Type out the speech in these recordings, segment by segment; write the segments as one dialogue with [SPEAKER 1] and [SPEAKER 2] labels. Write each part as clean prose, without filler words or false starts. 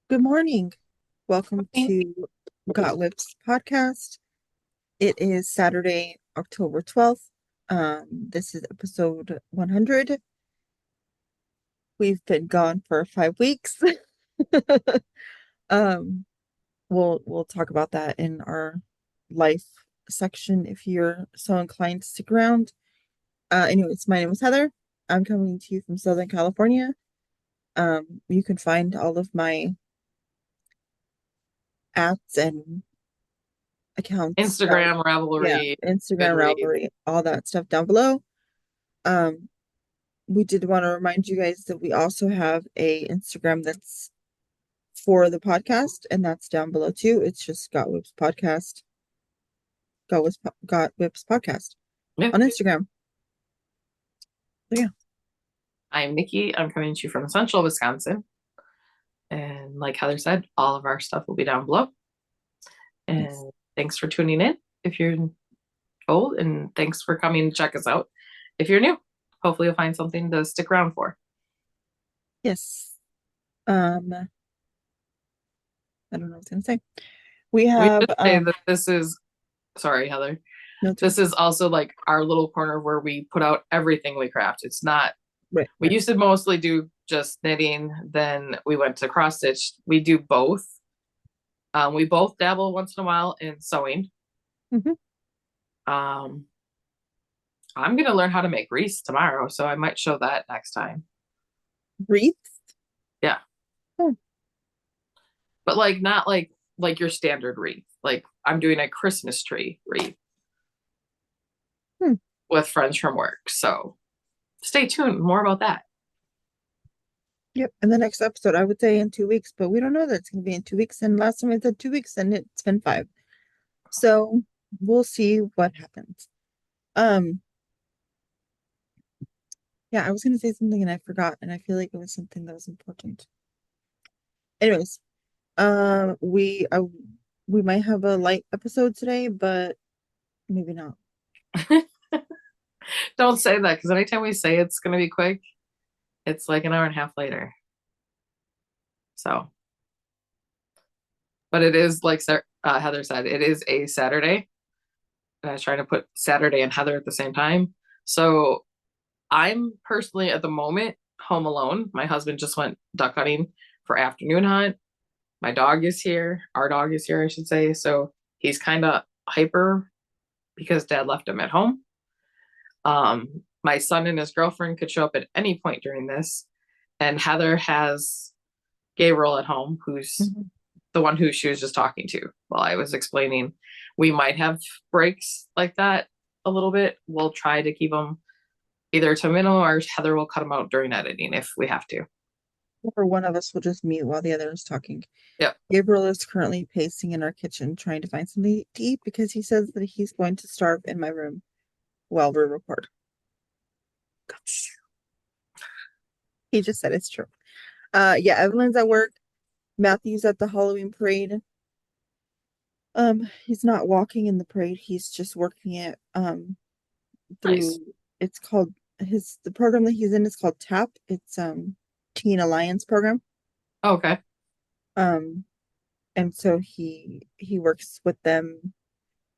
[SPEAKER 1] Good morning. Welcome
[SPEAKER 2] Thank
[SPEAKER 1] to Got Whips podcast. It is Saturday, October 12th. This is episode 100. We've been gone for 5 weeks. Um, we'll talk about that in our life section if you're so inclined to stick around. Anyways, my name is Heather. I'm coming to you from Southern California. You can find all of my apps and accounts,
[SPEAKER 2] Instagram,
[SPEAKER 1] yeah,
[SPEAKER 2] Ravelry,
[SPEAKER 1] Instagram,
[SPEAKER 2] Goodreads.
[SPEAKER 1] Ravelry, all that stuff down below. Um, we did want to remind you guys that we also have a Instagram that's for the podcast, and that's down below too. It's just Got Whips Podcast, Got Whips Podcast
[SPEAKER 2] Yep.
[SPEAKER 1] on Instagram. So yeah,
[SPEAKER 2] I'm Nicci. I'm coming to you from Central Wisconsin. And like Heather said, all of our stuff will be down below.
[SPEAKER 1] yes,
[SPEAKER 2] And thanks for tuning in if you're old, and thanks for coming to check us out if you're new. Hopefully, you'll find something to stick around for.
[SPEAKER 1] yes. I don't know what I was gonna say. We
[SPEAKER 2] We
[SPEAKER 1] have
[SPEAKER 2] should say that this is, sorry, Heather,
[SPEAKER 1] no, it's okay.
[SPEAKER 2] this is also like our little corner where we put out everything we craft. It's not,
[SPEAKER 1] Right,
[SPEAKER 2] we
[SPEAKER 1] right.
[SPEAKER 2] used to mostly do just knitting, then we went to cross stitch. We do both. We both dabble once in a while in sewing.
[SPEAKER 1] Mm-hmm.
[SPEAKER 2] Um, I'm gonna learn how to make wreaths tomorrow, so I might show that next time.
[SPEAKER 1] Wreaths.
[SPEAKER 2] Yeah,
[SPEAKER 1] Oh,
[SPEAKER 2] but like not like your standard wreath. Like I'm doing a Christmas tree wreath
[SPEAKER 1] hmm.
[SPEAKER 2] with friends from work. So stay tuned. More about that.
[SPEAKER 1] Yep. In the next episode, I would say in 2 weeks, but we don't know that it's gonna be in 2 weeks. And last time I said 2 weeks, and it's been 5. So we'll see what happens. Um, yeah, I was gonna say something and I forgot, and I feel like it was something that was important. Anyways, we might have a light episode today, but maybe not.
[SPEAKER 2] Don't say that because anytime we say it's gonna be quick, it's like an hour and a half later. So, but it is like Heather said, it is a Saturday. And I was trying to put Saturday and Heather at the same time. So I'm personally at the moment home alone. My husband just went duck hunting for afternoon hunt. My dog is here. Our dog is here, I should say. So he's kind of hyper because dad left him at home. My son and his girlfriend could show up at any point during this. And Heather has Gabriel at home, who's
[SPEAKER 1] Mhm.
[SPEAKER 2] the one who she was just talking to while I was explaining. We might have breaks like that a little bit. We'll try to keep them either to minimum or Heather will cut them out during editing if we have to.
[SPEAKER 1] Or one of us will just mute while the other is talking.
[SPEAKER 2] Yep.
[SPEAKER 1] Gabriel is currently pacing in our kitchen trying to find something to eat because he says that he's going to starve in my room while we record. He just said it's true. Yeah, Evelyn's at work. Matthew's at the Halloween parade. He's not walking in the parade. He's just working it
[SPEAKER 2] Nice.
[SPEAKER 1] through. It's called the program that he's in is called TAP. It's Teen Alliance program.
[SPEAKER 2] Okay.
[SPEAKER 1] Um, and so he works with them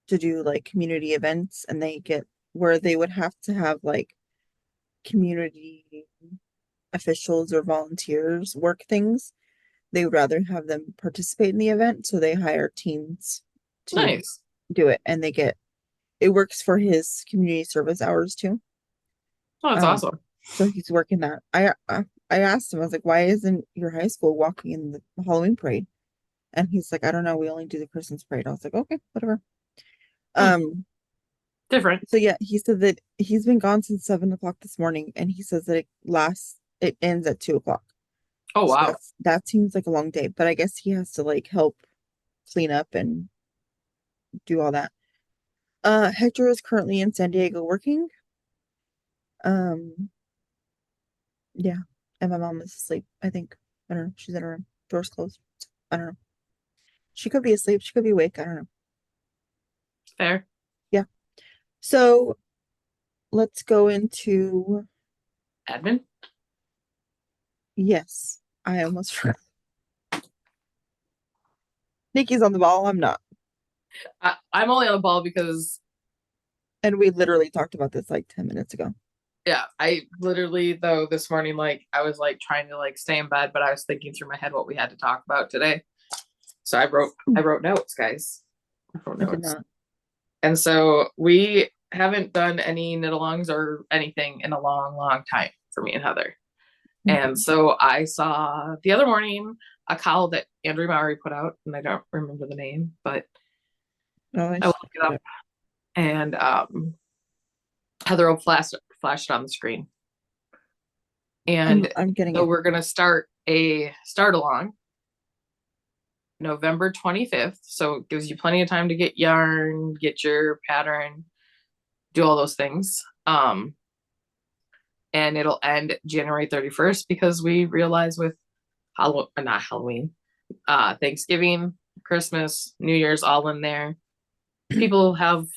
[SPEAKER 1] to do like community events, and they get where they would have to have like community officials or volunteers work things. They would rather have them participate in the event, so they hire teens to
[SPEAKER 2] Nice.
[SPEAKER 1] do it, and they get it works for his community service hours too.
[SPEAKER 2] Oh, that's
[SPEAKER 1] Um,
[SPEAKER 2] awesome.
[SPEAKER 1] so he's working that. I asked him, I was like, why isn't your high school walking in the Halloween parade? And he's like, I don't know, we only do the Christmas parade. I was like, okay, whatever.
[SPEAKER 2] Hmm.
[SPEAKER 1] Um,
[SPEAKER 2] Different.
[SPEAKER 1] so yeah, he said that he's been gone since 7 o'clock this morning, and he says that it ends at 2 o'clock.
[SPEAKER 2] Oh,
[SPEAKER 1] So
[SPEAKER 2] wow.
[SPEAKER 1] that seems like a long day, but I guess he has to like help clean up and do all that. Hector is currently in San Diego working. Um, yeah, and my mom is asleep. I think I don't know. She's in her room, doors closed. I don't know. She could be asleep. She could be awake. I don't know.
[SPEAKER 2] Fair.
[SPEAKER 1] Yeah. So let's go into
[SPEAKER 2] Admin.
[SPEAKER 1] yes. I almost forgot. Nikki's on the ball. I'm not.
[SPEAKER 2] I'm only on the ball because,
[SPEAKER 1] And we literally talked about this like 10 minutes ago.
[SPEAKER 2] yeah, I literally though this morning, like I was like trying to like stay in bed, but I was thinking through my head what we had to talk about today. So I wrote notes, guys. I wrote
[SPEAKER 1] I did
[SPEAKER 2] notes.
[SPEAKER 1] not.
[SPEAKER 2] And so we haven't done any knit-alongs or anything in a long, long time for me and Heather. And
[SPEAKER 1] Mhm.
[SPEAKER 2] so I saw the other morning a cowl that Andrew Mowry put out, and I don't remember the name, but
[SPEAKER 1] Oh, I
[SPEAKER 2] I will
[SPEAKER 1] should
[SPEAKER 2] look it up.
[SPEAKER 1] check
[SPEAKER 2] And Heather will flash it on the screen. And
[SPEAKER 1] I'm getting
[SPEAKER 2] so
[SPEAKER 1] it.
[SPEAKER 2] we're gonna start a start along November 25th. So it gives you plenty of time to get yarn, get your pattern, do all those things. And it'll end January 31st because we realize with not Halloween, Thanksgiving, Christmas, New Year's all in there. People have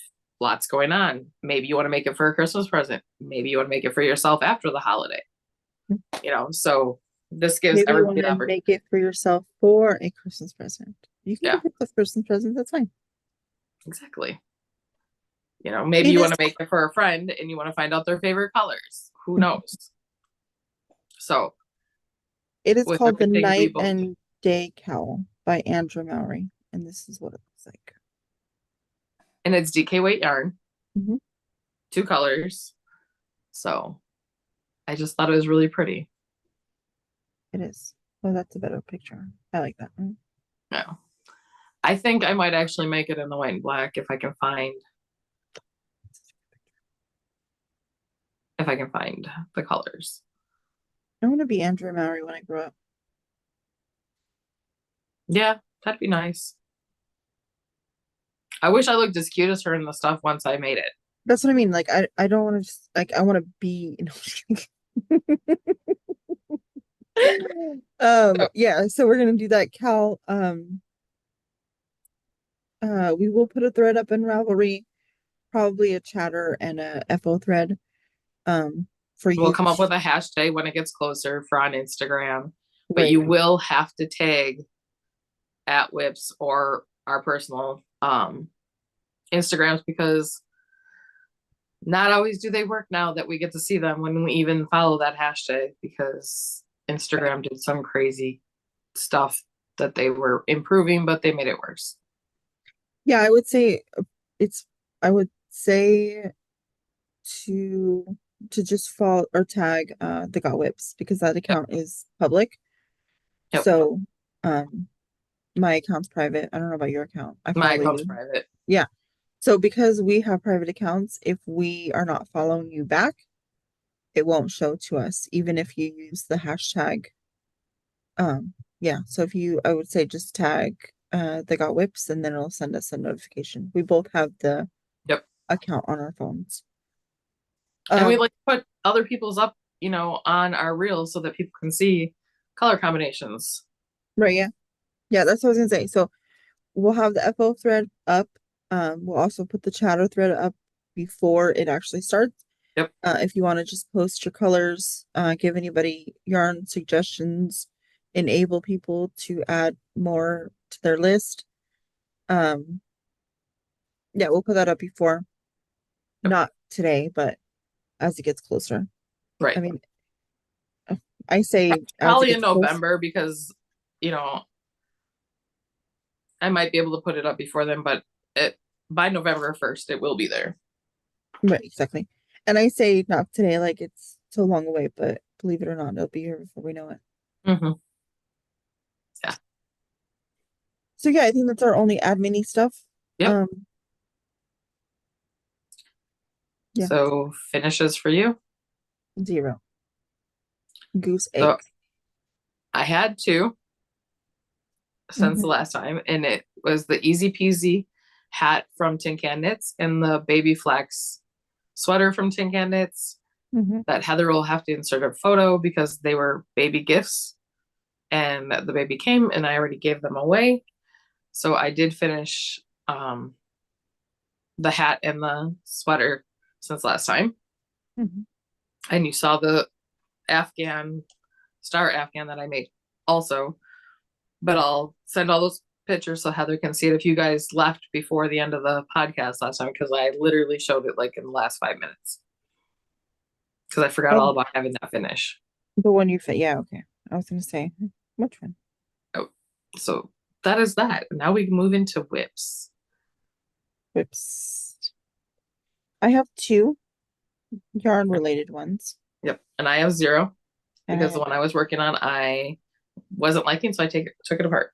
[SPEAKER 2] lots going on. Maybe you want to make it for a Christmas present. Maybe you want to make it for yourself after the holiday. So this gives
[SPEAKER 1] Maybe you
[SPEAKER 2] everybody
[SPEAKER 1] want
[SPEAKER 2] the
[SPEAKER 1] to
[SPEAKER 2] opportunity.
[SPEAKER 1] make it for yourself for a Christmas present. You can
[SPEAKER 2] Yeah,
[SPEAKER 1] give it a Christmas present. That's fine.
[SPEAKER 2] exactly. Maybe
[SPEAKER 1] It
[SPEAKER 2] you
[SPEAKER 1] is.
[SPEAKER 2] want to make it for a friend and you want to find out their favorite colors. Who knows? So
[SPEAKER 1] It is
[SPEAKER 2] with
[SPEAKER 1] called the
[SPEAKER 2] everything we
[SPEAKER 1] Night
[SPEAKER 2] both do.
[SPEAKER 1] and Day Cowl by Andrew Mowry, and this is what it looks like.
[SPEAKER 2] And it's DK weight yarn,
[SPEAKER 1] Hmm.
[SPEAKER 2] 2 colors. So I just thought it was really pretty.
[SPEAKER 1] It is. Oh, that's a better picture. I like that one.
[SPEAKER 2] Yeah. I think I might actually make it in the white and black if I can find the colors.
[SPEAKER 1] I want to be Andrew Mowry when I grow up.
[SPEAKER 2] Yeah, that'd be nice. I wish I looked as cute as her in the stuff once I made it.
[SPEAKER 1] That's what I mean. Like I don't want to just like I want to be.
[SPEAKER 2] So,
[SPEAKER 1] Yeah. So we're gonna do that, Cal. We will put a thread up in Ravelry, probably a chatter and a FO thread. For
[SPEAKER 2] we'll
[SPEAKER 1] you
[SPEAKER 2] come up
[SPEAKER 1] to
[SPEAKER 2] with a hashtag when it gets closer for on Instagram, but
[SPEAKER 1] right.
[SPEAKER 2] you will have to tag at Whips or our personal Instagrams because not always do they work now that we get to see them when we even follow that hashtag because Instagram did some crazy stuff that they were improving, but they made it worse.
[SPEAKER 1] Yeah, I would say it's. I would say to just follow or tag the Got Whips because that
[SPEAKER 2] Yep.
[SPEAKER 1] account is public.
[SPEAKER 2] Yep.
[SPEAKER 1] So my account's private. I don't know about your account. I
[SPEAKER 2] My
[SPEAKER 1] follow
[SPEAKER 2] account's
[SPEAKER 1] you.
[SPEAKER 2] private.
[SPEAKER 1] Yeah. So because we have private accounts, if we are not following you back, it won't show to us, even if you use the hashtag. Yeah. So if you, I would say just tag the Got Whips and then it'll send us a notification. We both have the
[SPEAKER 2] Yep.
[SPEAKER 1] account on our phones.
[SPEAKER 2] And we
[SPEAKER 1] Um,
[SPEAKER 2] like put other people's up, on our reels so that people can see color combinations.
[SPEAKER 1] right, yeah. Yeah, that's what I was gonna say. So we'll have the FO thread up. We'll also put the chatter thread up before it actually starts.
[SPEAKER 2] Yep.
[SPEAKER 1] If you want to just post your colors, give anybody yarn suggestions, enable people to add more to their list. Um, yeah, we'll put that up before,
[SPEAKER 2] Yep.
[SPEAKER 1] not today, but as it gets closer. I
[SPEAKER 2] Right.
[SPEAKER 1] mean, I say as it
[SPEAKER 2] Probably in
[SPEAKER 1] gets close.
[SPEAKER 2] November because, you know, I might be able to put it up before then, but by November 1st, it will be there.
[SPEAKER 1] Right, exactly. And I say not today, like it's so long away, but believe it or not, it'll be here before we know it.
[SPEAKER 2] Mm-hmm. Yeah.
[SPEAKER 1] So yeah, I think that's our only admin stuff.
[SPEAKER 2] Yep.
[SPEAKER 1] Um, yeah,
[SPEAKER 2] So finishes for you.
[SPEAKER 1] 0. Goose
[SPEAKER 2] So
[SPEAKER 1] egg.
[SPEAKER 2] I had 2 since the
[SPEAKER 1] Hmm.
[SPEAKER 2] last time, and it was the Easy Peasy hat from Tin Can Knits and the Baby Flex sweater from Tin Can Knits
[SPEAKER 1] Hmm.
[SPEAKER 2] that Heather will have to insert a photo because they were baby gifts and the baby came and I already gave them away. So I did finish the hat and the sweater since last time.
[SPEAKER 1] Hmm.
[SPEAKER 2] And you saw the Afghan star Afghan that I made also, but I'll send all those picture so Heather can see it if you guys left before the end of the podcast last time, because I literally showed it like in the last 5 minutes. Because I forgot all
[SPEAKER 1] Oh,
[SPEAKER 2] about having that finish.
[SPEAKER 1] the one you fit. Yeah, okay. I was gonna say, which one?
[SPEAKER 2] Oh, so that is that. Now we can move into whips.
[SPEAKER 1] Whoops. I have two yarn related ones,
[SPEAKER 2] Yep. And I have zero
[SPEAKER 1] and I
[SPEAKER 2] because the
[SPEAKER 1] have
[SPEAKER 2] one I was working on I wasn't liking, so I took it apart.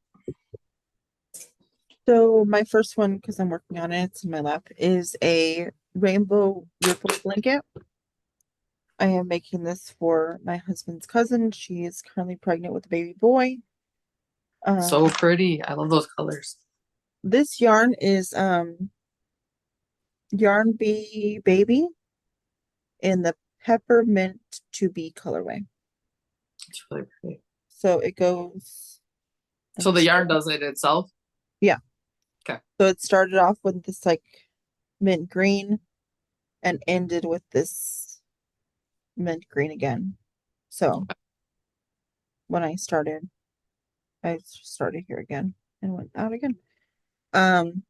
[SPEAKER 1] so my first one, because I'm working on it, it's in my lap, is a rainbow ripple blanket. I am making this for my husband's cousin. She is currently pregnant with a baby boy.
[SPEAKER 2] So pretty. I love those colors.
[SPEAKER 1] This yarn is Yarn Bee Baby in the peppermint to be colorway.
[SPEAKER 2] It's really pretty.
[SPEAKER 1] So it goes
[SPEAKER 2] So
[SPEAKER 1] like
[SPEAKER 2] the yarn
[SPEAKER 1] so.
[SPEAKER 2] does it itself?
[SPEAKER 1] Yeah.
[SPEAKER 2] Okay.
[SPEAKER 1] So it started off with this like mint green and ended with this mint green again. So when I started here again and went out again.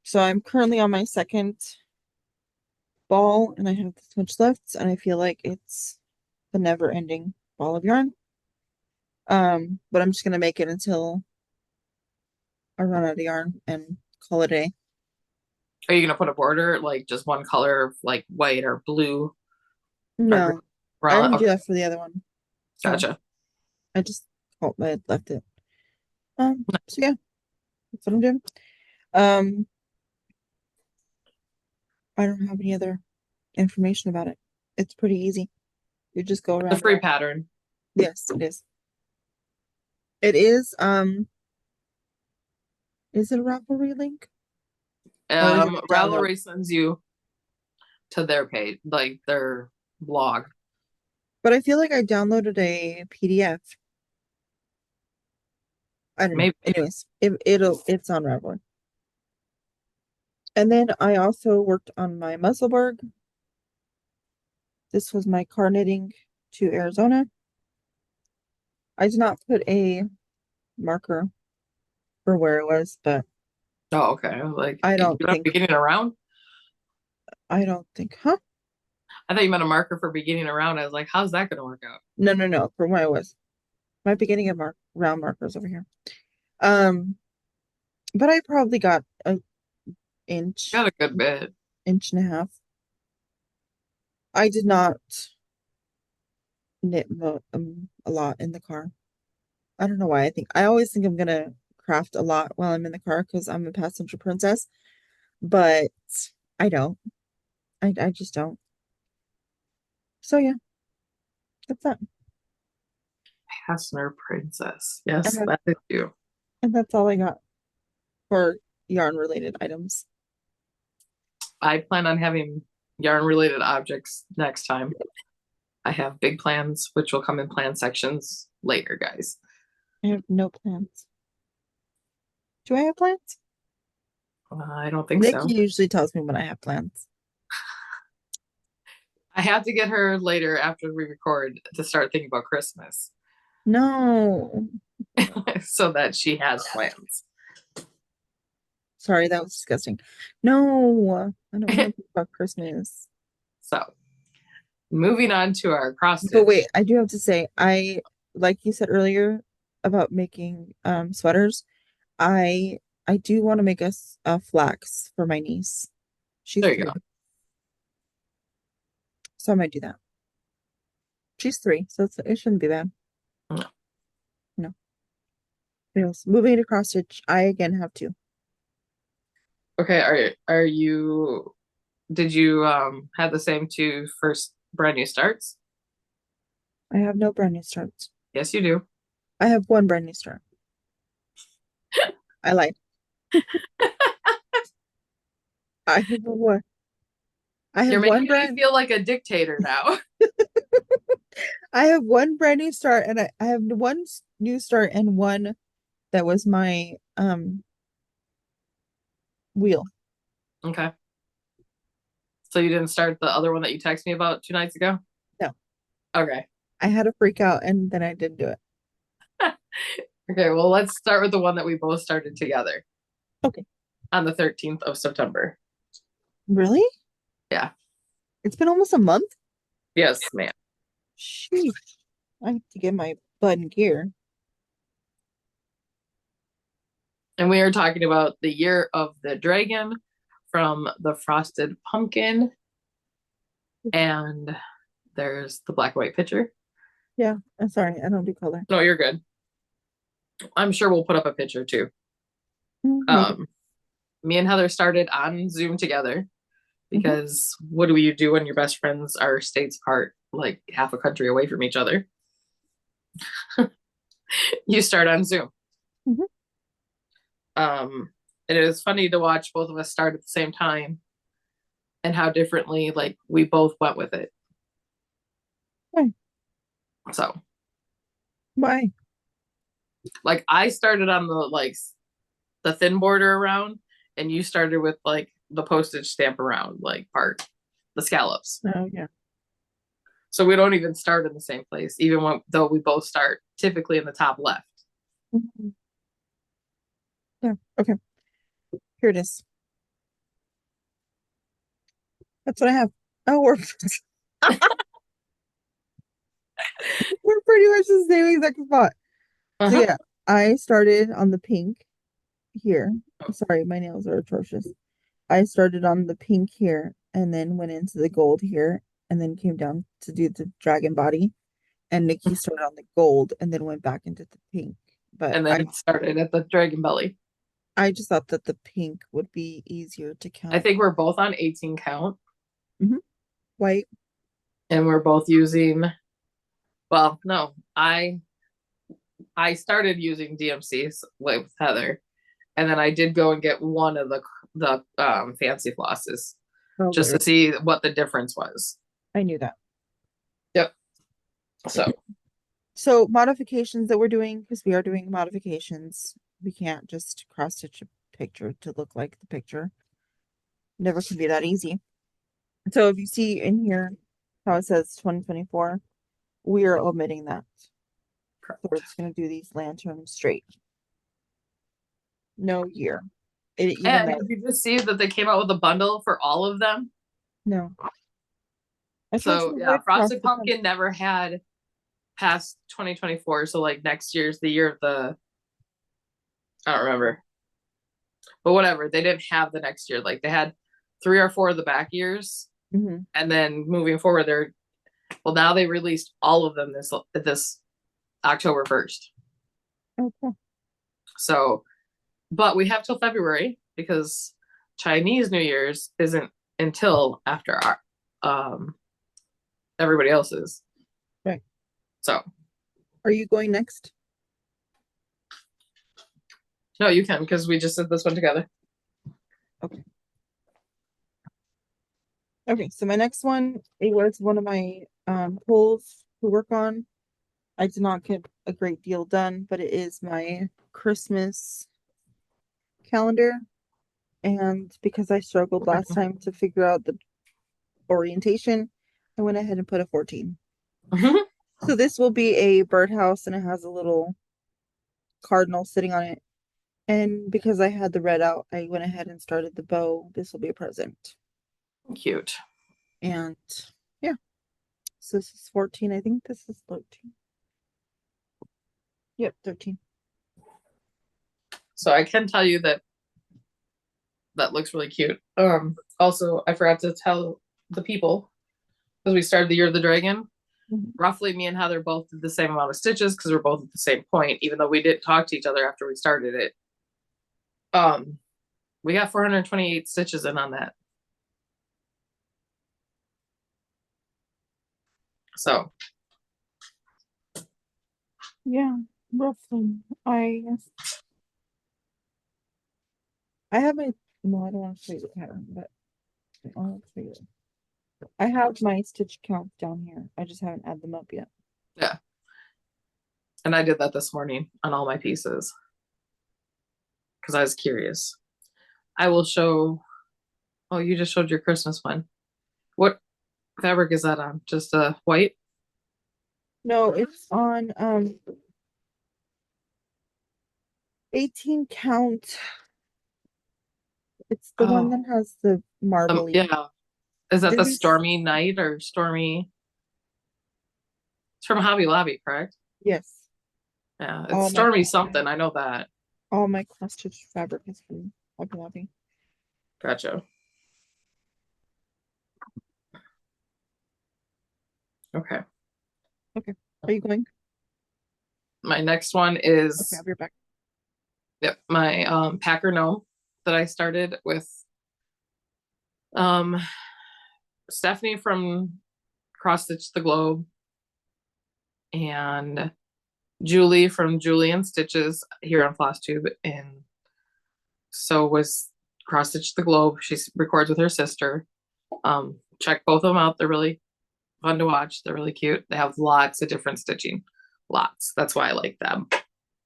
[SPEAKER 1] So I'm currently on my second ball and I have this much left and I feel like it's the never ending ball of yarn. But I'm just gonna make it until I run out of yarn and call it a day.
[SPEAKER 2] Are you gonna put a border like just one color, like white or blue or green
[SPEAKER 1] No, I
[SPEAKER 2] around it?
[SPEAKER 1] didn't do
[SPEAKER 2] Okay,
[SPEAKER 1] that for the other one. So
[SPEAKER 2] gotcha.
[SPEAKER 1] I just I left it. So yeah, that's what I'm doing. Um, I don't have any other information about it. It's pretty easy. You just go
[SPEAKER 2] The
[SPEAKER 1] around and
[SPEAKER 2] free
[SPEAKER 1] around.
[SPEAKER 2] pattern.
[SPEAKER 1] Yes, it is. It is it a Ravelry link? Or is it a download?
[SPEAKER 2] Ravelry sends you to their page, like their blog.
[SPEAKER 1] But I feel like I downloaded a PDF. I don't know.
[SPEAKER 2] Maybe.
[SPEAKER 1] Anyways, it's on Ravelry. And then I also worked on my Musselburg. This was my car knitting to Arizona. I did not put a marker for where it was, but
[SPEAKER 2] Oh, okay. Like
[SPEAKER 1] I
[SPEAKER 2] you
[SPEAKER 1] don't
[SPEAKER 2] don't
[SPEAKER 1] think
[SPEAKER 2] beginning around.
[SPEAKER 1] huh?
[SPEAKER 2] I thought you meant a marker for beginning around. I was like, how's that gonna work out?
[SPEAKER 1] No, for where I was. Might be getting a round markers over here. Um, but I probably got an inch,
[SPEAKER 2] Got a good bit.
[SPEAKER 1] inch and a half. I did not knit a lot in the car. I don't know why. I always think I'm gonna craft a lot while I'm in the car because I'm a passenger princess, but I don't. I just don't. So yeah, that's that.
[SPEAKER 2] Passenger princess.
[SPEAKER 1] And
[SPEAKER 2] Yes,
[SPEAKER 1] that,
[SPEAKER 2] that is you.
[SPEAKER 1] and that's all I got for yarn related items.
[SPEAKER 2] I plan on having yarn related objects next time. I have big plans, which will come in plan sections later, guys.
[SPEAKER 1] I have no plans. Do I have plans?
[SPEAKER 2] I don't think
[SPEAKER 1] Nicci
[SPEAKER 2] so.
[SPEAKER 1] usually tells me when I have plans.
[SPEAKER 2] I have to get her later after we record to start thinking about Christmas
[SPEAKER 1] No.
[SPEAKER 2] so that she has plans.
[SPEAKER 1] Sorry, that was disgusting. No, I don't want to talk about Christmas.
[SPEAKER 2] So, moving on to our cross
[SPEAKER 1] But wait,
[SPEAKER 2] stitch.
[SPEAKER 1] I do have to say, like you said earlier about making sweaters, I I do want to make a flax for my niece. She's
[SPEAKER 2] There you go.
[SPEAKER 1] 3, so I might do that. She's 3, so it shouldn't be bad.
[SPEAKER 2] No.
[SPEAKER 1] No. Yes. Moving to cross stitch, I again have to.
[SPEAKER 2] Okay, are you did you have the same two first brand new starts?
[SPEAKER 1] I have no brand new starts.
[SPEAKER 2] Yes, you do.
[SPEAKER 1] I have one brand new start. I lied. I have what? I
[SPEAKER 2] You're
[SPEAKER 1] have one
[SPEAKER 2] making me
[SPEAKER 1] brand.
[SPEAKER 2] feel like a dictator now.
[SPEAKER 1] I have one brand new start, and I have one new start and one that was my wheel.
[SPEAKER 2] Okay. So you didn't start the other one that you texted me about 2 nights ago?
[SPEAKER 1] No,
[SPEAKER 2] Okay.
[SPEAKER 1] I had a freak out, and then I didn't do it.
[SPEAKER 2] Okay, well, let's start with the one that we both started together.
[SPEAKER 1] Okay.
[SPEAKER 2] On the 13th of September.
[SPEAKER 1] Really?
[SPEAKER 2] Yeah.
[SPEAKER 1] It's been almost a month?
[SPEAKER 2] Yes, ma'am.
[SPEAKER 1] Sheesh. I have to get my butt in gear.
[SPEAKER 2] And we are talking about the year of the dragon from the frosted pumpkin. And there's the black and white picture.
[SPEAKER 1] Yeah, I'm sorry. I don't do color.
[SPEAKER 2] No, you're good. I'm sure we'll put up a picture too.
[SPEAKER 1] Maybe.
[SPEAKER 2] Me and Heather started on Zoom together
[SPEAKER 1] Mhm.
[SPEAKER 2] because what do you do when your best friends are states apart, like half a country away from each other? You start on Zoom.
[SPEAKER 1] Mhm.
[SPEAKER 2] And it was funny to watch both of us start at the same time and how differently like we both went with it.
[SPEAKER 1] Why?
[SPEAKER 2] So
[SPEAKER 1] Why?
[SPEAKER 2] like I started on the thin border around and you started with like the postage stamp around like part, the scallops.
[SPEAKER 1] Oh, yeah.
[SPEAKER 2] So we don't even start in the same place, even when though we both start typically in the top left.
[SPEAKER 1] Mhm. Yeah. Okay. Here it is. That's what I have. Oh, we're we're pretty much the same exact spot. So
[SPEAKER 2] Uh-huh.
[SPEAKER 1] yeah, I started on the pink here. Sorry, my nails are atrocious. I started on the pink here and then went into the gold here and then came down to do the dragon body. And Nicci started on the gold and then went back into the pink. But
[SPEAKER 2] And
[SPEAKER 1] I
[SPEAKER 2] then started at the dragon belly.
[SPEAKER 1] I just thought that the pink would be easier to
[SPEAKER 2] I
[SPEAKER 1] count.
[SPEAKER 2] think we're both on 18 count
[SPEAKER 1] Hmm. White.
[SPEAKER 2] and we're both using, well, no, I started using DMCs with Heather and then I did go and get one of the fancy flosses
[SPEAKER 1] Okay.
[SPEAKER 2] just to see what the difference was.
[SPEAKER 1] I knew that.
[SPEAKER 2] Yep. So
[SPEAKER 1] So modifications that we're doing, because we are doing modifications, we can't just cross stitch a picture to look like the picture. Never can be that easy. So if you see in here how it says 2024, we are omitting that. So we're just gonna do these lanterns straight. No year. Even
[SPEAKER 2] and
[SPEAKER 1] though
[SPEAKER 2] did you just see that they came out with a bundle for all of them?
[SPEAKER 1] no. I tried to
[SPEAKER 2] So yeah,
[SPEAKER 1] avoid cross
[SPEAKER 2] Frosted
[SPEAKER 1] stitching.
[SPEAKER 2] Pumpkin never had past 2024. So like next year's the year of the, I don't remember, but whatever. They didn't have the next year. Like they had 3 or 4 of the back years,
[SPEAKER 1] Hmm.
[SPEAKER 2] and then moving forward, they're well now they released all of them this October 1st.
[SPEAKER 1] Okay.
[SPEAKER 2] So, but we have till February because Chinese New Year's isn't until after our everybody else's.
[SPEAKER 1] Right.
[SPEAKER 2] So
[SPEAKER 1] Are you going next?
[SPEAKER 2] no, you can because we just did this one together.
[SPEAKER 1] Okay. Okay, so my next one, it was one of my polls to work on. I did not get a great deal done, but it is my Christmas calendar. And because I struggled last time to figure out the orientation, I went ahead and put a 14. So this will be a birdhouse and it has a little cardinal sitting on it. And because I had the red out, I went ahead and started the bow. This will be a present.
[SPEAKER 2] Cute.
[SPEAKER 1] And yeah, so this is 14. I think this is 13. Yep, 13.
[SPEAKER 2] So I can tell you that that looks really cute. Also, I forgot to tell the people because we started the year of the dragon.
[SPEAKER 1] Mhm.
[SPEAKER 2] Roughly, me and Heather both did the same amount of stitches because we're both at the same point, even though we didn't talk to each other after we started it. Um, we got 428 stitches in on that. So
[SPEAKER 1] Yeah, roughly. I have my no, I don't want to show you the pattern, but I'll show you. I have my stitch counts down here. I just haven't added them up yet.
[SPEAKER 2] yeah, and I did that this morning on all my pieces because I was curious. I will show. Oh, you just showed your Christmas one. What fabric is that on? Just a white?
[SPEAKER 1] No, it's on 18 count It's the one
[SPEAKER 2] Oh,
[SPEAKER 1] that has the marbly.
[SPEAKER 2] yeah. Is that the
[SPEAKER 1] Did we?
[SPEAKER 2] Stormy Night or Stormy? It's from Hobby Lobby, correct?
[SPEAKER 1] Yes.
[SPEAKER 2] Yeah, it's
[SPEAKER 1] All my
[SPEAKER 2] Stormy something. I know that.
[SPEAKER 1] all my cross stitch fabric is from Hobby Lobby.
[SPEAKER 2] Gotcha. Okay.
[SPEAKER 1] Okay. Are you going?
[SPEAKER 2] My next one
[SPEAKER 1] Okay,
[SPEAKER 2] is,
[SPEAKER 1] I'll be right back.
[SPEAKER 2] yep, my Packer gnome that I started with um Stephanie from Cross Stitch the Globe and Julie from Julian Stitches here on FlossTube, and so was Cross Stitch the Globe. She records with her sister. Check both of them out. They're really fun to watch. They're really cute. They have lots of different stitching. Lots. That's why I like them.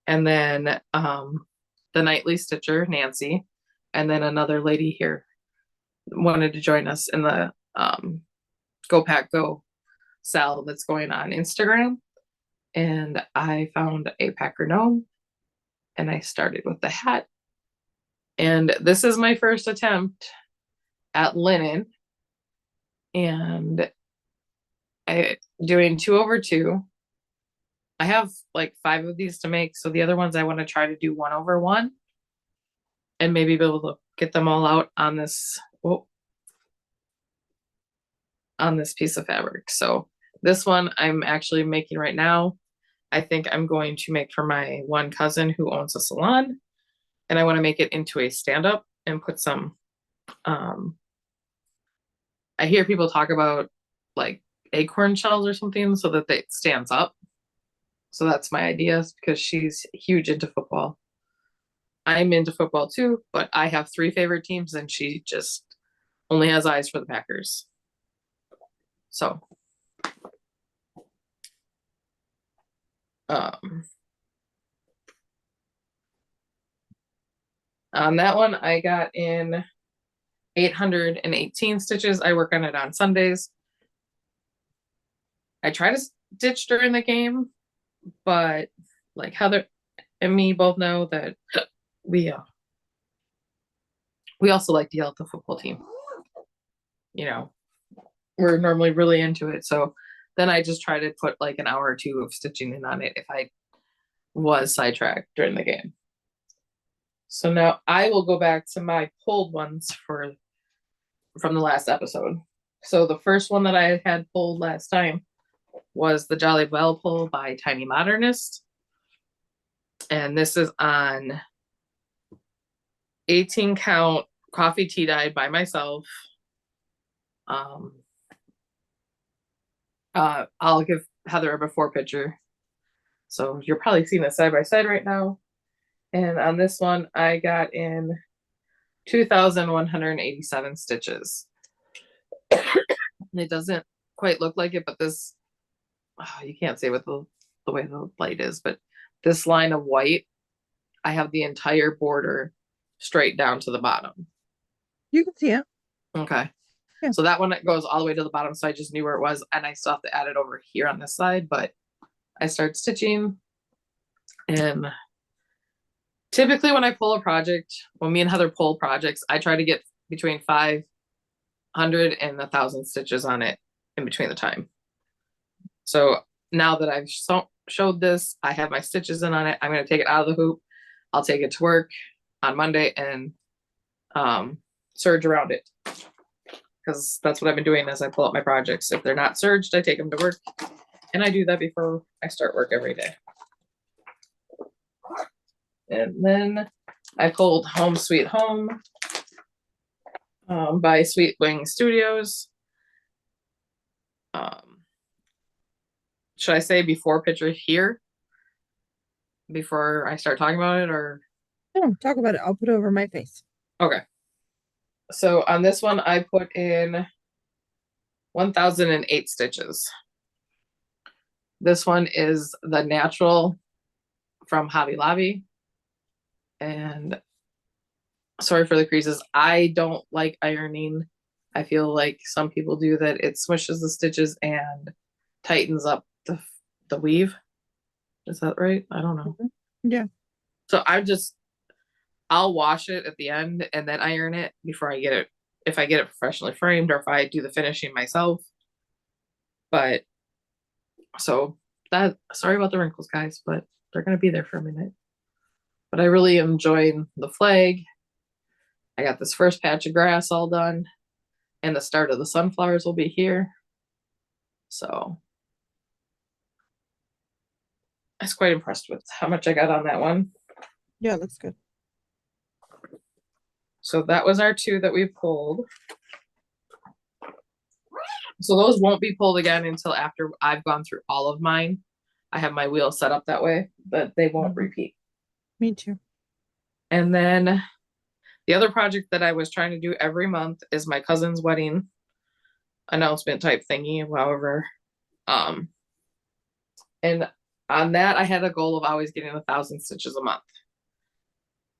[SPEAKER 2] And then the Nightly Stitcher, Nancy, and then another lady here wanted to join us in the Go Pack Go sale that's going on Instagram. And I found a Packer gnome and I started with the hat. And this is my first attempt at linen. And I doing 2/2. I have like 5 of these to make. So the other ones I want to try to do 1/1 and maybe be able to get them all out on this piece of fabric. So this one I'm actually making right now. I think I'm going to make for my one cousin who owns a salon, and I want to make it into a stand-up and put some I hear people talk about like acorn shells or something so that it stands up. So that's my idea because she's huge into football. I'm into football too, but I have 3 favorite teams and she just only has eyes for the Packers. So on that one, I got in 818 stitches. I work on it on Sundays. I try to stitch during the game, but like Heather and me both know that we also like to yell at the football team. You know, we're normally really into it. So then I just try to put like an hour or 2 of stitching in on it if I was sidetracked during the game. So now I will go back to my pulled ones from the last episode. So the first one that I had pulled last time was the Jolly Bell pull by Tiny Modernist. And this is on 18 count coffee tea dyed by myself. I'll give Heather a before picture. So you're probably seeing it side by side right now. And on this one, I got in 2,187 stitches. It doesn't quite look like it, but this, you can't say with the way the light is, but this line of white, I have the entire border straight down to the bottom.
[SPEAKER 1] You can see it.
[SPEAKER 2] Okay.
[SPEAKER 1] Yeah.
[SPEAKER 2] So that one goes all the way to the bottom. So I just knew where it was. And I still have to add it over here on this side, but I start stitching. And typically when I pull a project, when me and Heather pull projects, I try to get between 500 and 1,000 stitches on it in between the time. So now that I've showed this, I have my stitches in on it. I'm going to take it out of the hoop. I'll take it to work on Monday and serge around it. Because that's what I've been doing as I pull up my projects. If they're not serged, I take them to work. And I do that before I start work every day. And then I pulled Home Sweet Home by Sweet Wing Studios. Should I say before picture here? Before I start talking about it, or?
[SPEAKER 1] No, talk about it. I'll put it over my face.
[SPEAKER 2] Okay. So on this one, I put in 1,008 stitches. This one is the natural from Hobby Lobby. And sorry for the creases. I don't like ironing. I feel like some people do that. It smushes the stitches and tightens up the weave. Is that right? I don't know.
[SPEAKER 1] Yeah.
[SPEAKER 2] So I just I'll wash it at the end and then iron it before I get it, if I get it professionally framed or if I do the finishing myself. But so that, sorry about the wrinkles, guys, but they're going to be there for a minute. But I really am enjoying the flag. I got this first patch of grass all done, and the start of the sunflowers will be here. So I was quite impressed with how much I got on that one.
[SPEAKER 1] Yeah, it looks good.
[SPEAKER 2] So that was our 2 that we pulled. So those won't be pulled again until after I've gone through all of mine. I have my wheel set up that way, but they won't repeat.
[SPEAKER 1] Me too.
[SPEAKER 2] And then the other project that I was trying to do every month is my cousin's wedding announcement type thingy, however. And on that, I had a goal of always getting 1,000 stitches a month.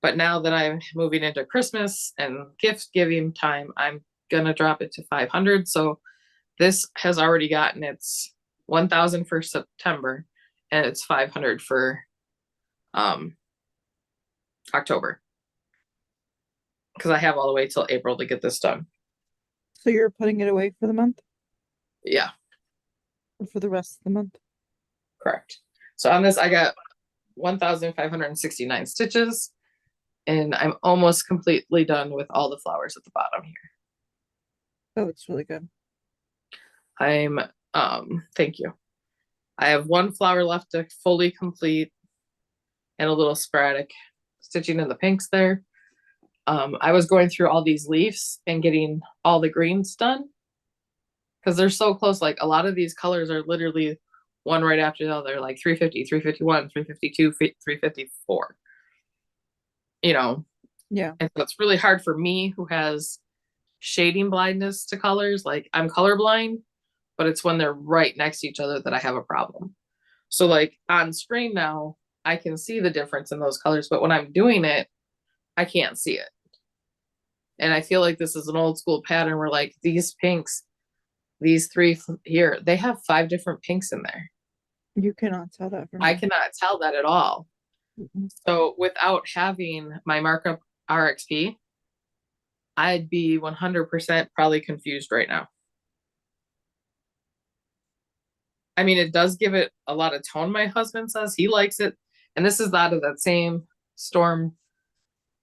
[SPEAKER 2] But now that I'm moving into Christmas and gift giving time, I'm gonna drop it to 500. So this has already gotten its 1,000 for September, and it's 500 for October. Because I have all the way till April to get this done.
[SPEAKER 1] So you're putting it away for the month?
[SPEAKER 2] Yeah.
[SPEAKER 1] Or for the rest of the month?
[SPEAKER 2] Correct. So on this, I got 1,569 stitches, and I'm almost completely done with all the flowers at the bottom here.
[SPEAKER 1] That looks really good.
[SPEAKER 2] I'm, thank you. I have 1 flower left to fully complete and a little sporadic stitching in the pinks there. I was going through all these leaves and getting all the greens done because they're so close. Like a lot of these colors are literally one right after the other, like 350, 351, 352, 354. You know?
[SPEAKER 1] Yeah.
[SPEAKER 2] And so it's really hard for me who has shading blindness to colors. Like I'm colorblind, but it's when they're right next to each other that I have a problem. So like on screen now, I can see the difference in those colors, but when I'm doing it, I can't see it. And I feel like this is an old school pattern where like these pinks, these 3 here, they have 5 different pinks in there.
[SPEAKER 1] You cannot tell that from
[SPEAKER 2] I
[SPEAKER 1] me.
[SPEAKER 2] cannot tell that at all. So without having my markup RXP, I'd be 100% probably confused right now. I mean, it does give it a lot of tone, my husband says. He likes it. And this is out of that same storm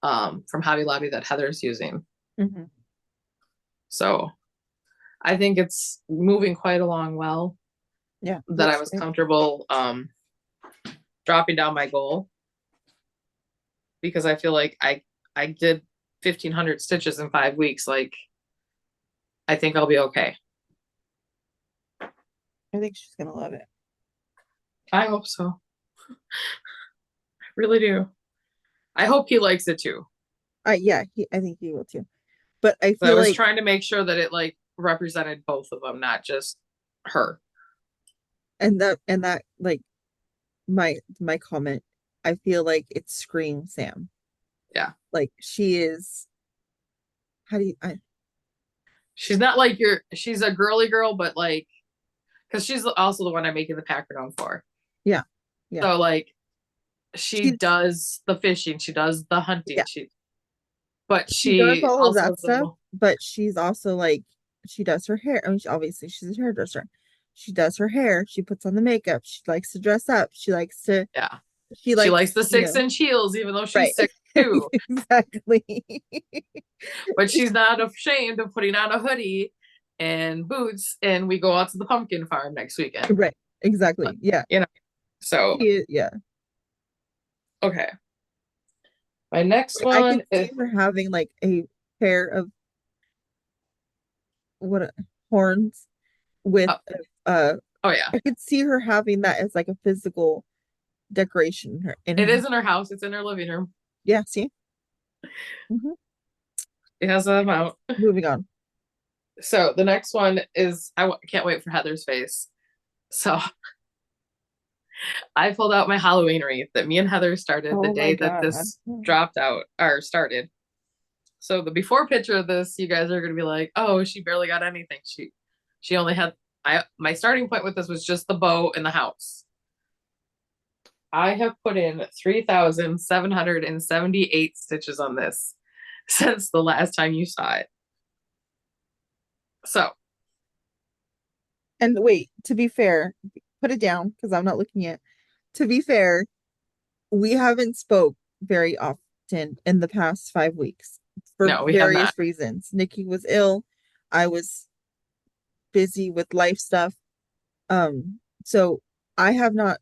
[SPEAKER 2] from Hobby Lobby that Heather's using. So I think it's moving quite along well.
[SPEAKER 1] Yeah.
[SPEAKER 2] That I was comfortable dropping down my goal because I feel like I did 1,500 stitches in 5 weeks. Like I think I'll be okay.
[SPEAKER 1] I think she's gonna love it.
[SPEAKER 2] I hope so. I really do. I hope he likes it too.
[SPEAKER 1] Yeah, I think he will too. But I
[SPEAKER 2] I
[SPEAKER 1] feel
[SPEAKER 2] was
[SPEAKER 1] like
[SPEAKER 2] trying to make sure that it like represented both of them, not just her.
[SPEAKER 1] and that like my comment, I feel like it screams Sam.
[SPEAKER 2] Yeah.
[SPEAKER 1] Like she is, how do you
[SPEAKER 2] She's not like she's a girly girl, but like, because she's also the one I'm making the Packard for.
[SPEAKER 1] Yeah.
[SPEAKER 2] So like she does the fishing, she does the hunting,
[SPEAKER 1] Yeah.
[SPEAKER 2] but
[SPEAKER 1] she does all of
[SPEAKER 2] also
[SPEAKER 1] that stuff, but she's also like, she does her hair. I mean, obviously she's a hairdresser. She does her hair, she puts on the makeup, she likes to dress up, she likes to,
[SPEAKER 2] yeah,
[SPEAKER 1] she
[SPEAKER 2] likes the 6-inch heels, even though she's 6'2".
[SPEAKER 1] Exactly.
[SPEAKER 2] But she's not ashamed of putting on a hoodie and boots, and we go out to the pumpkin farm next weekend.
[SPEAKER 1] Right. Exactly.
[SPEAKER 2] But,
[SPEAKER 1] yeah.
[SPEAKER 2] You know. So
[SPEAKER 1] yeah.
[SPEAKER 2] Okay. My next
[SPEAKER 1] I
[SPEAKER 2] one
[SPEAKER 1] can see her having like a pair of horns with
[SPEAKER 2] oh yeah.
[SPEAKER 1] I could see her having that as like a physical decoration in
[SPEAKER 2] it is in her house. It's in her living room.
[SPEAKER 1] Yeah, see?
[SPEAKER 2] It has a mount.
[SPEAKER 1] Moving on.
[SPEAKER 2] So the next one is, I can't wait for Heather's face. So I pulled out my Halloween wreath that me and Heather started the day that this dropped out or started. So the before picture of this, you guys are going to be like, oh, she barely got anything. She only had, my starting point with this was just the bow in the house. I have put in 3,778 stitches on this since the last time you saw it. So,
[SPEAKER 1] And wait, to be fair, put it down because I'm not looking at. To be fair, we haven't spoke very often in the past 5 weeks for
[SPEAKER 2] no, we have not.
[SPEAKER 1] various reasons. Nicci was ill. I was busy with life stuff. So I have not,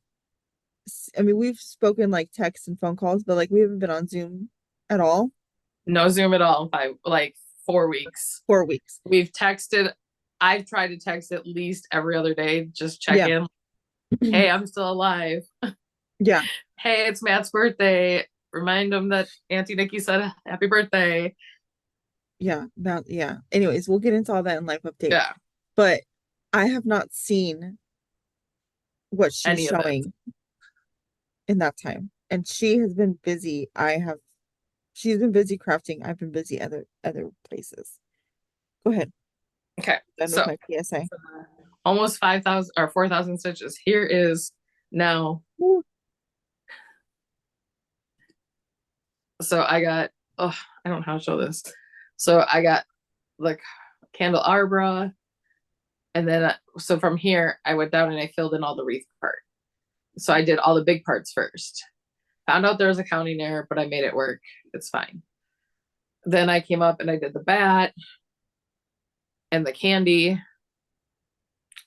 [SPEAKER 1] I mean, we've spoken like text and phone calls, but like we haven't been on Zoom at all.
[SPEAKER 2] No Zoom at all in like 4 weeks.
[SPEAKER 1] 4 weeks.
[SPEAKER 2] We've texted. I've tried to text at least every other day, just check
[SPEAKER 1] Yeah.
[SPEAKER 2] in. Hey, I'm still alive.
[SPEAKER 1] Yeah.
[SPEAKER 2] Hey, it's Matt's birthday. Remind him that Auntie Nicci said happy birthday.
[SPEAKER 1] Yeah. Yeah. Anyways, we'll get into all that in life update.
[SPEAKER 2] Yeah.
[SPEAKER 1] But I have not seen what she's
[SPEAKER 2] Any of it.
[SPEAKER 1] showing in that time. And she has been busy. She's been busy crafting. I've been busy other places. Go ahead.
[SPEAKER 2] Okay.
[SPEAKER 1] Done
[SPEAKER 2] So
[SPEAKER 1] with my PSA.
[SPEAKER 2] almost 5,000 or 4,000 stitches. Here is now.
[SPEAKER 1] Ooh.
[SPEAKER 2] So I got, oh, I don't know how to show this. So I got like candelabra. And then, so from here, I went down and I filled in all the wreath part. So I did all the big parts first. Found out there was a counting error, but I made it work. It's fine. Then I came up and I did the bat and the candy.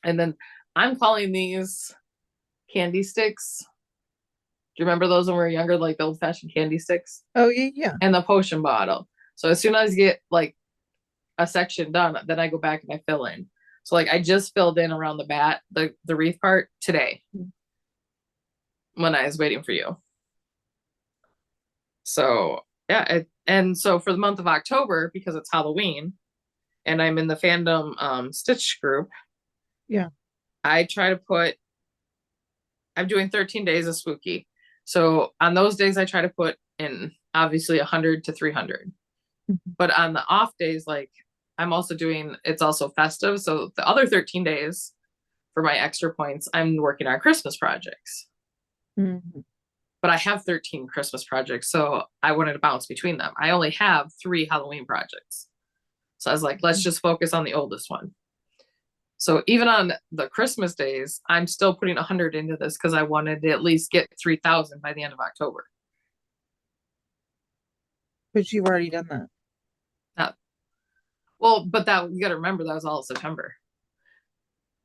[SPEAKER 2] And then I'm calling these candy sticks. Do you remember those when we were younger, like the old fashioned candy sticks?
[SPEAKER 1] Oh yeah, yeah.
[SPEAKER 2] And the potion bottle. So as soon as I get like a section done, then I go back and I fill in. So like I just filled in around the bat, the wreath part today when I was waiting for you. So yeah, and so for the month of October, because it's Halloween and I'm in the fandom stitch group,
[SPEAKER 1] Yeah.
[SPEAKER 2] I try to put, I'm doing 13 days of spooky. So on those days I try to put in obviously 100 to 300.
[SPEAKER 1] Mm-hmm.
[SPEAKER 2] But on the off days, like I'm also doing, it's also festive. So the other 13 days for my extra points, I'm working on Christmas projects.
[SPEAKER 1] Mm-hmm.
[SPEAKER 2] But I have 13 Christmas projects. So I wanted to bounce between them. I only have 3 Halloween projects. So I was like, let's just focus on the oldest one. So even on the Christmas days, I'm still putting 100 into this because I wanted to at least get 3,000 by the end of October.
[SPEAKER 1] But you've already done that.
[SPEAKER 2] Not, well, but that you got to remember that was all September.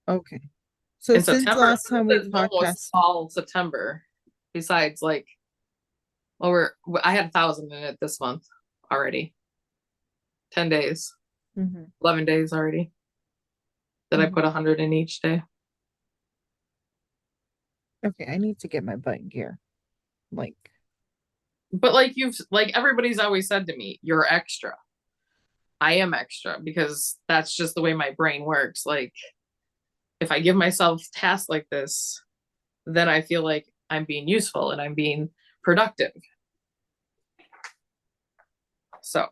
[SPEAKER 1] Okay. So
[SPEAKER 2] In
[SPEAKER 1] since
[SPEAKER 2] September,
[SPEAKER 1] last time we
[SPEAKER 2] almost
[SPEAKER 1] podcast,
[SPEAKER 2] all September. Besides, like, well, I had 1,000 in it this month already. 10 days, 11 days already. That I put 100 in each day.
[SPEAKER 1] Okay, I need to get my butt in gear.
[SPEAKER 2] But like everybody's always said to me, you're extra. I am extra because that's just the way my brain works. Like, if I give myself tasks like this, then I feel like I'm being useful and I'm being productive. So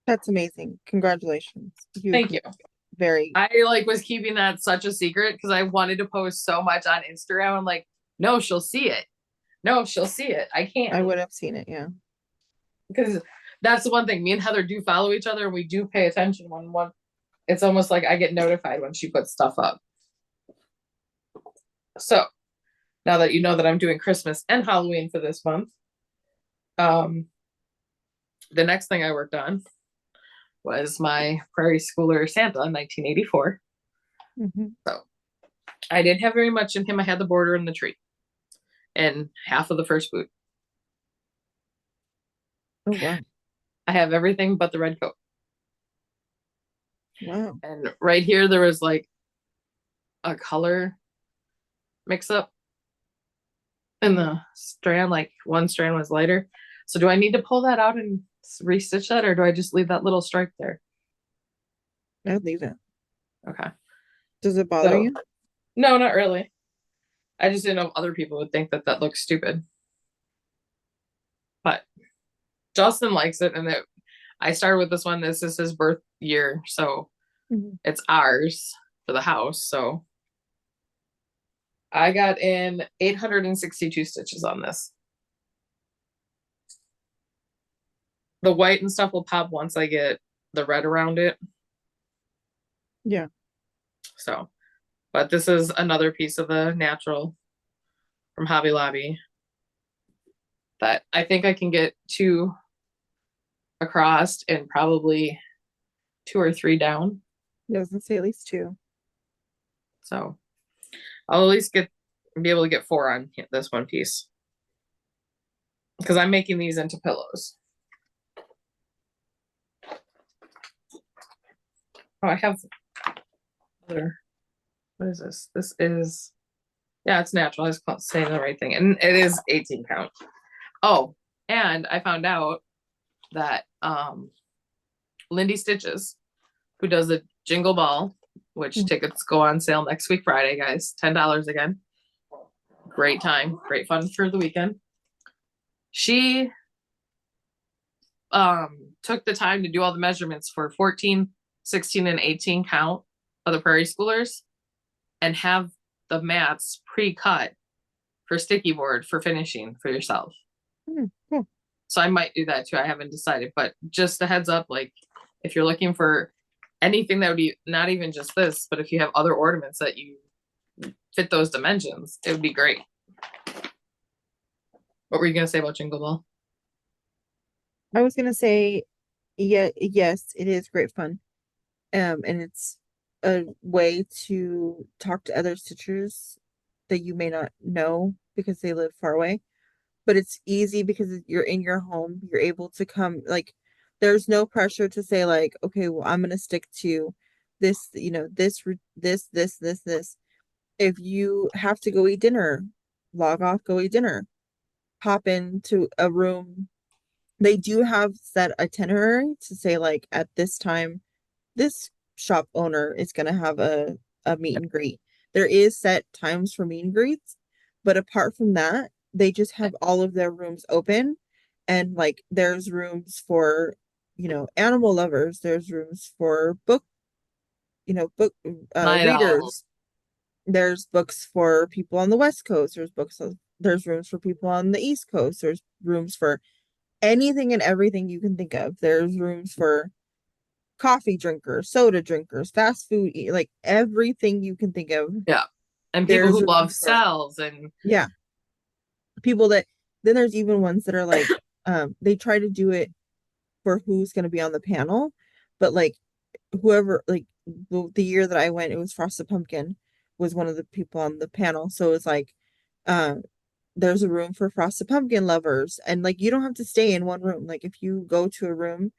[SPEAKER 1] That's amazing. Congratulations.
[SPEAKER 2] thank you. I was keeping that such a secret because I wanted to post so much on Instagram. I'm like, no, she'll see it. No, she'll see it. I can't.
[SPEAKER 1] I would have seen it, yeah.
[SPEAKER 2] Because that's the one thing. Me and Heather do follow each other and we do pay attention when one. It's almost like I get notified when she puts stuff up. So now that you know that I'm doing Christmas and Halloween for this month, the next thing I worked on was my Prairie Schooler Santa in 1984. So I didn't have very much in him. I had the border and the tree and half of the first boot.
[SPEAKER 1] Oh, wow.
[SPEAKER 2] I have everything but the red coat.
[SPEAKER 1] Wow.
[SPEAKER 2] And right here, there was like a color mix up in the strand. Like one strand was lighter. So do I need to pull that out and restitch that, or do I just leave that little stripe there?
[SPEAKER 1] I'd leave it.
[SPEAKER 2] Okay.
[SPEAKER 1] Does it bother you?
[SPEAKER 2] No, not really. I just didn't know if other people would think that looks stupid. But Justin likes it, and I started with this one. This is his birth year, so it's ours for the house. So I got in 862 stitches on this. The white and stuff will pop once I get the red around it.
[SPEAKER 1] Yeah.
[SPEAKER 2] So, but this is another piece of the natural from Hobby Lobby that I think I can get 2 across and probably 2 or 3 down.
[SPEAKER 1] It doesn't say at least 2.
[SPEAKER 2] So I'll at least be able to get 4 on this one piece because I'm making these into pillows. Oh, I have other. What is this? This is, yeah, it's natural. I was saying the right thing, and it is 18 count. Oh, and I found out that Lindy Stitches, who does the Jingle Ball, which tickets go on sale next week Friday, guys, $10 again. Great time, great fun for the weekend. She took the time to do all the measurements for 14, 16, and 18 count of the Prairie Schoolers and have the mats pre-cut for sticky board for finishing for yourself.
[SPEAKER 1] Cool.
[SPEAKER 2] So I might do that too. I haven't decided, but just a heads up, like if you're looking for anything that would be not even just this, but if you have other ornaments that you fit those dimensions, it would be great. What were you going to say about Jingle Ball?
[SPEAKER 1] I was gonna say, yeah, yes, it is great fun. And it's a way to talk to other stitchers that you may not know because they live far away. But it's easy because you're in your home. You're able to come, like, there's no pressure to say, like, okay, well, I'm gonna stick to this, this. If you have to go eat dinner, log off, go eat dinner, pop into a room. They do have set itinerary to say, like, at this time, this shop owner is going to have a meet and greet. There is set times for meet and greets, but apart from that, they just have all of their rooms open, and like there's rooms for, animal lovers, there's rooms for book
[SPEAKER 2] Night Owl.
[SPEAKER 1] readers. There's books for people on the West Coast, there's rooms for people on the East Coast, there's rooms for anything and everything you can think of. There's rooms for coffee drinkers, soda drinkers, fast food, like everything you can think of.
[SPEAKER 2] Yeah. And people
[SPEAKER 1] There's
[SPEAKER 2] who love
[SPEAKER 1] rooms for,
[SPEAKER 2] cells and
[SPEAKER 1] yeah, people that, then there's even ones that are like, they try to do it for who's going to be on the panel, but like whoever, like the year that I went, it was Frosted Pumpkin was one of the people on the panel. So it's like, uh, there's a room for Frosted Pumpkin lovers, and like you don't have to stay in one room. Like if you go to a room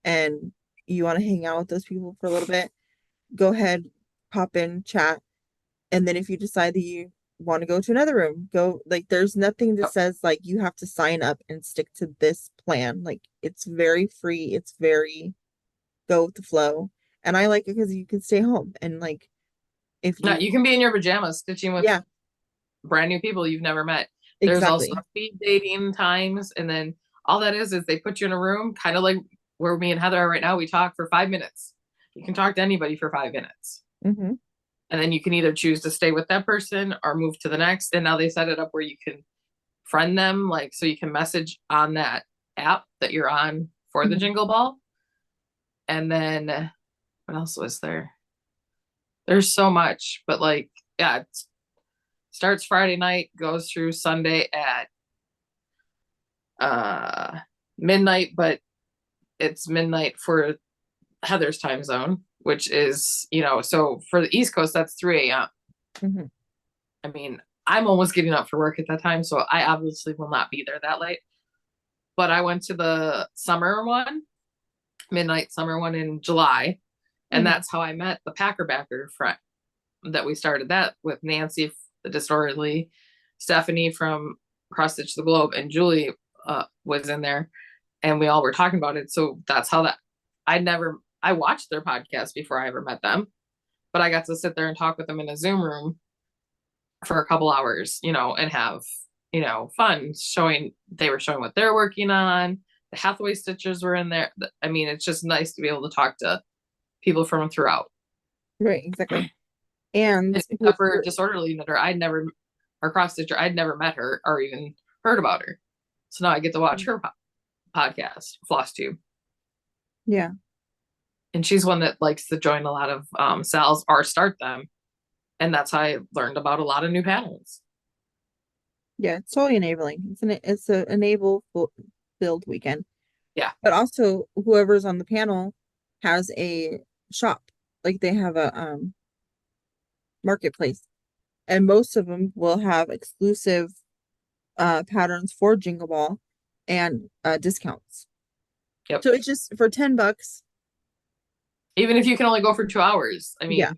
[SPEAKER 1] and you want to hang out with those people for a little bit, go ahead, pop in, chat, and then if you decide that you want to go to another room, go. Like there's nothing that says like you have to sign up and stick to this plan. Like it's very free, it's very go with the flow, and I like it because you can stay home and like if
[SPEAKER 2] no, you
[SPEAKER 1] you,
[SPEAKER 2] can be in your pajamas stitching with
[SPEAKER 1] yeah,
[SPEAKER 2] brand new people you've never met. There's also
[SPEAKER 1] exactly.
[SPEAKER 2] speed dating times, and then all that is they put you in a room, kind of like where me and Heather are right now. We talk for 5 minutes. You can talk to anybody for 5 minutes.
[SPEAKER 1] Mm-hmm.
[SPEAKER 2] And then you can either choose to stay with that person or move to the next. And now they set it up where you can friend them, like so you can message on that app that you're on for the
[SPEAKER 1] Mm-hmm.
[SPEAKER 2] Jingle Ball. And then what else was there? There's so much, but like, yeah, it starts Friday night, goes through Sunday at midnight, but it's midnight for Heather's time zone, which is, so for the East Coast, that's 3 a.m.
[SPEAKER 1] Mm-hmm.
[SPEAKER 2] I mean, I'm almost getting up for work at that time, so I obviously will not be there that late. But I went to the summer one, midnight summer one in July, and
[SPEAKER 1] Mm-hmm.
[SPEAKER 2] that's how I met the Packerbacker friend that we started that with Nancy, the Disorderly, Stephanie from Cross Stitch the Globe, and Julie was in there, and we all were talking about it. So that's how that I watched their podcast before I ever met them, but I got to sit there and talk with them in a Zoom room for a couple hours, and have, fun they were showing what they're working on. The Hathaway stitchers were in there. I mean, it's just nice to be able to talk to people from throughout.
[SPEAKER 1] Right, exactly. And
[SPEAKER 2] Except for Disorderly Knitter, I'd never our cross stitcher. I'd never met her or even heard about her. So now I get to watch her podcast, FlossTube.
[SPEAKER 1] Yeah.
[SPEAKER 2] And she's one that likes to join a lot of sales or start them. And that's how I learned about a lot of new patterns.
[SPEAKER 1] Yeah, it's totally enabling. It's an enable build weekend.
[SPEAKER 2] Yeah.
[SPEAKER 1] But also whoever's on the panel has a shop. Like they have a marketplace. And most of them will have exclusive patterns for Jingle Ball and discounts.
[SPEAKER 2] Yep.
[SPEAKER 1] So it's just for $10.
[SPEAKER 2] Even if you can only go for 2 hours, I mean,
[SPEAKER 1] Yeah.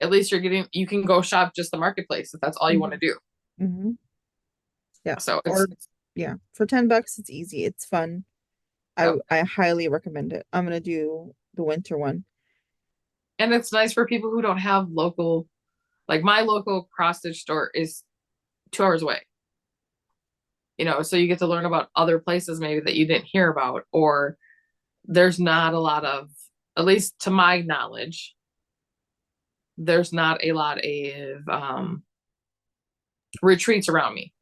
[SPEAKER 2] at least you can go shop just the marketplace if that's all you want to do.
[SPEAKER 1] Mm-hmm. Yeah.
[SPEAKER 2] So
[SPEAKER 1] yeah, for $10, it's easy. It's fun.
[SPEAKER 2] Yep.
[SPEAKER 1] I highly recommend it. I'm gonna do the winter one.
[SPEAKER 2] And it's nice for people who don't have local, like my local cross stitch store is 2 hours away. So you get to learn about other places maybe that you didn't hear about, or there's not a lot of, at least to my knowledge, there's not a lot of retreats around me,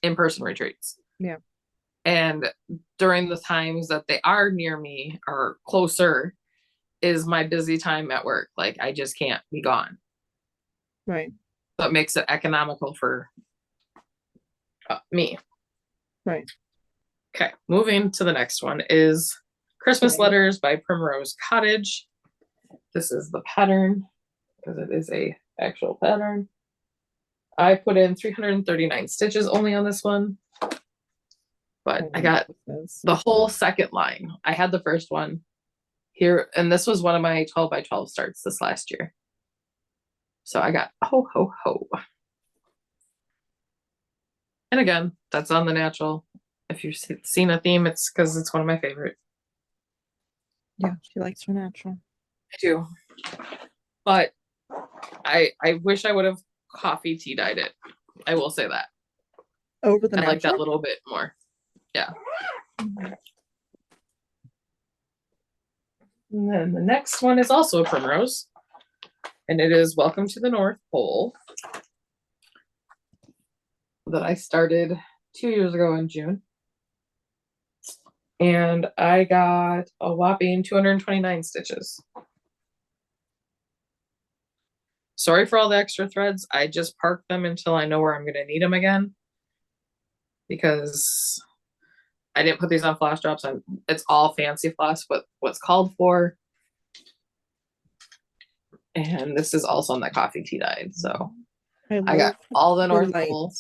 [SPEAKER 2] in-person retreats.
[SPEAKER 1] Yeah.
[SPEAKER 2] And during the times that they are near me or closer is my busy time at work. Like I just can't be gone.
[SPEAKER 1] Right.
[SPEAKER 2] So it makes it economical for me.
[SPEAKER 1] Right.
[SPEAKER 2] Okay, moving to the next one is Christmas Letters by Primrose Cottage. This is the pattern because it is a actual pattern. I put in 339 stitches only on this one, but I got the whole second line. I had the first one here, and this was one of my 12 by 12 starts this last year. So I got ho, ho, ho. And again, that's on the natural. If you've seen a theme, it's because it's one of my favorite.
[SPEAKER 1] Yeah, she likes her natural.
[SPEAKER 2] I do. But I wish I would have coffee tea dyed it. I will say that.
[SPEAKER 1] Over the natural?
[SPEAKER 2] I like that little bit more. Yeah.
[SPEAKER 1] Mm-hmm.
[SPEAKER 2] And then the next one is also a primrose. And it is Welcome to the North Pole. That I started 2 years ago in June. And I got a whopping 229 stitches. Sorry for all the extra threads. I just parked them until I know where I'm going to need them again. Because I didn't put these on flash drops. It's all fancy floss, what's called for. And this is also on the coffee tea dyed. So I got all the North Pole.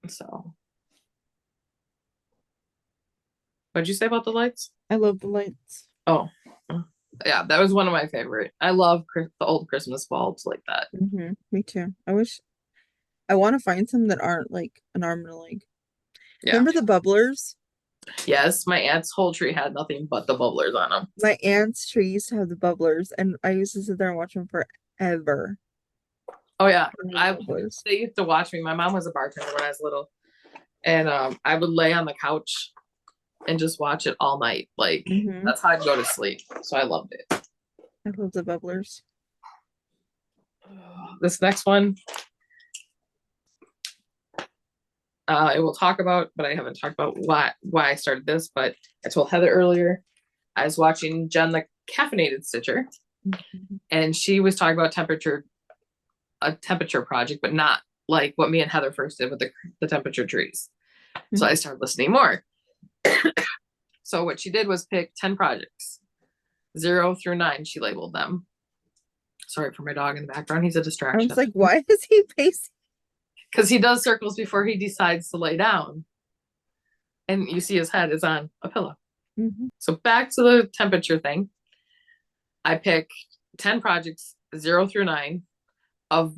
[SPEAKER 2] So what'd you say about the lights?
[SPEAKER 1] I love the lights.
[SPEAKER 2] Oh, yeah, that was one of my favorite. I love the old Christmas bulbs like that.
[SPEAKER 1] Mm-hmm. Me too. I want to find some that aren't like an arm and a leg. Yeah. Remember the bubblers?
[SPEAKER 2] Yes, my aunt's whole tree had nothing but the bubblers on them.
[SPEAKER 1] My aunt's tree used to have the bubblers, and I used to sit there and watch them forever.
[SPEAKER 2] Oh yeah, they used to watch me. My mom was a bartender when I was little, and I would lay on the couch and just watch it all night. Like that's how I'd go to sleep. So I loved it.
[SPEAKER 1] I love the bubblers.
[SPEAKER 2] This next one, I will talk about, but I haven't talked about why I started this. But I told Heather earlier, I was watching Jenn the Caffeinated Stitcher, and she was talking about a temperature project, but not like what me and Heather first did with the temperature trees. So I started listening more. So what she did was pick 10 projects, 0 through 9. She labeled them. Sorry for my dog in the background. He's a distraction.
[SPEAKER 1] I was like, why is he pacing?
[SPEAKER 2] Because he does circles before he decides to lay down. And you see his head is on a pillow. So back to the temperature thing. I pick 10 projects, 0 through 9, of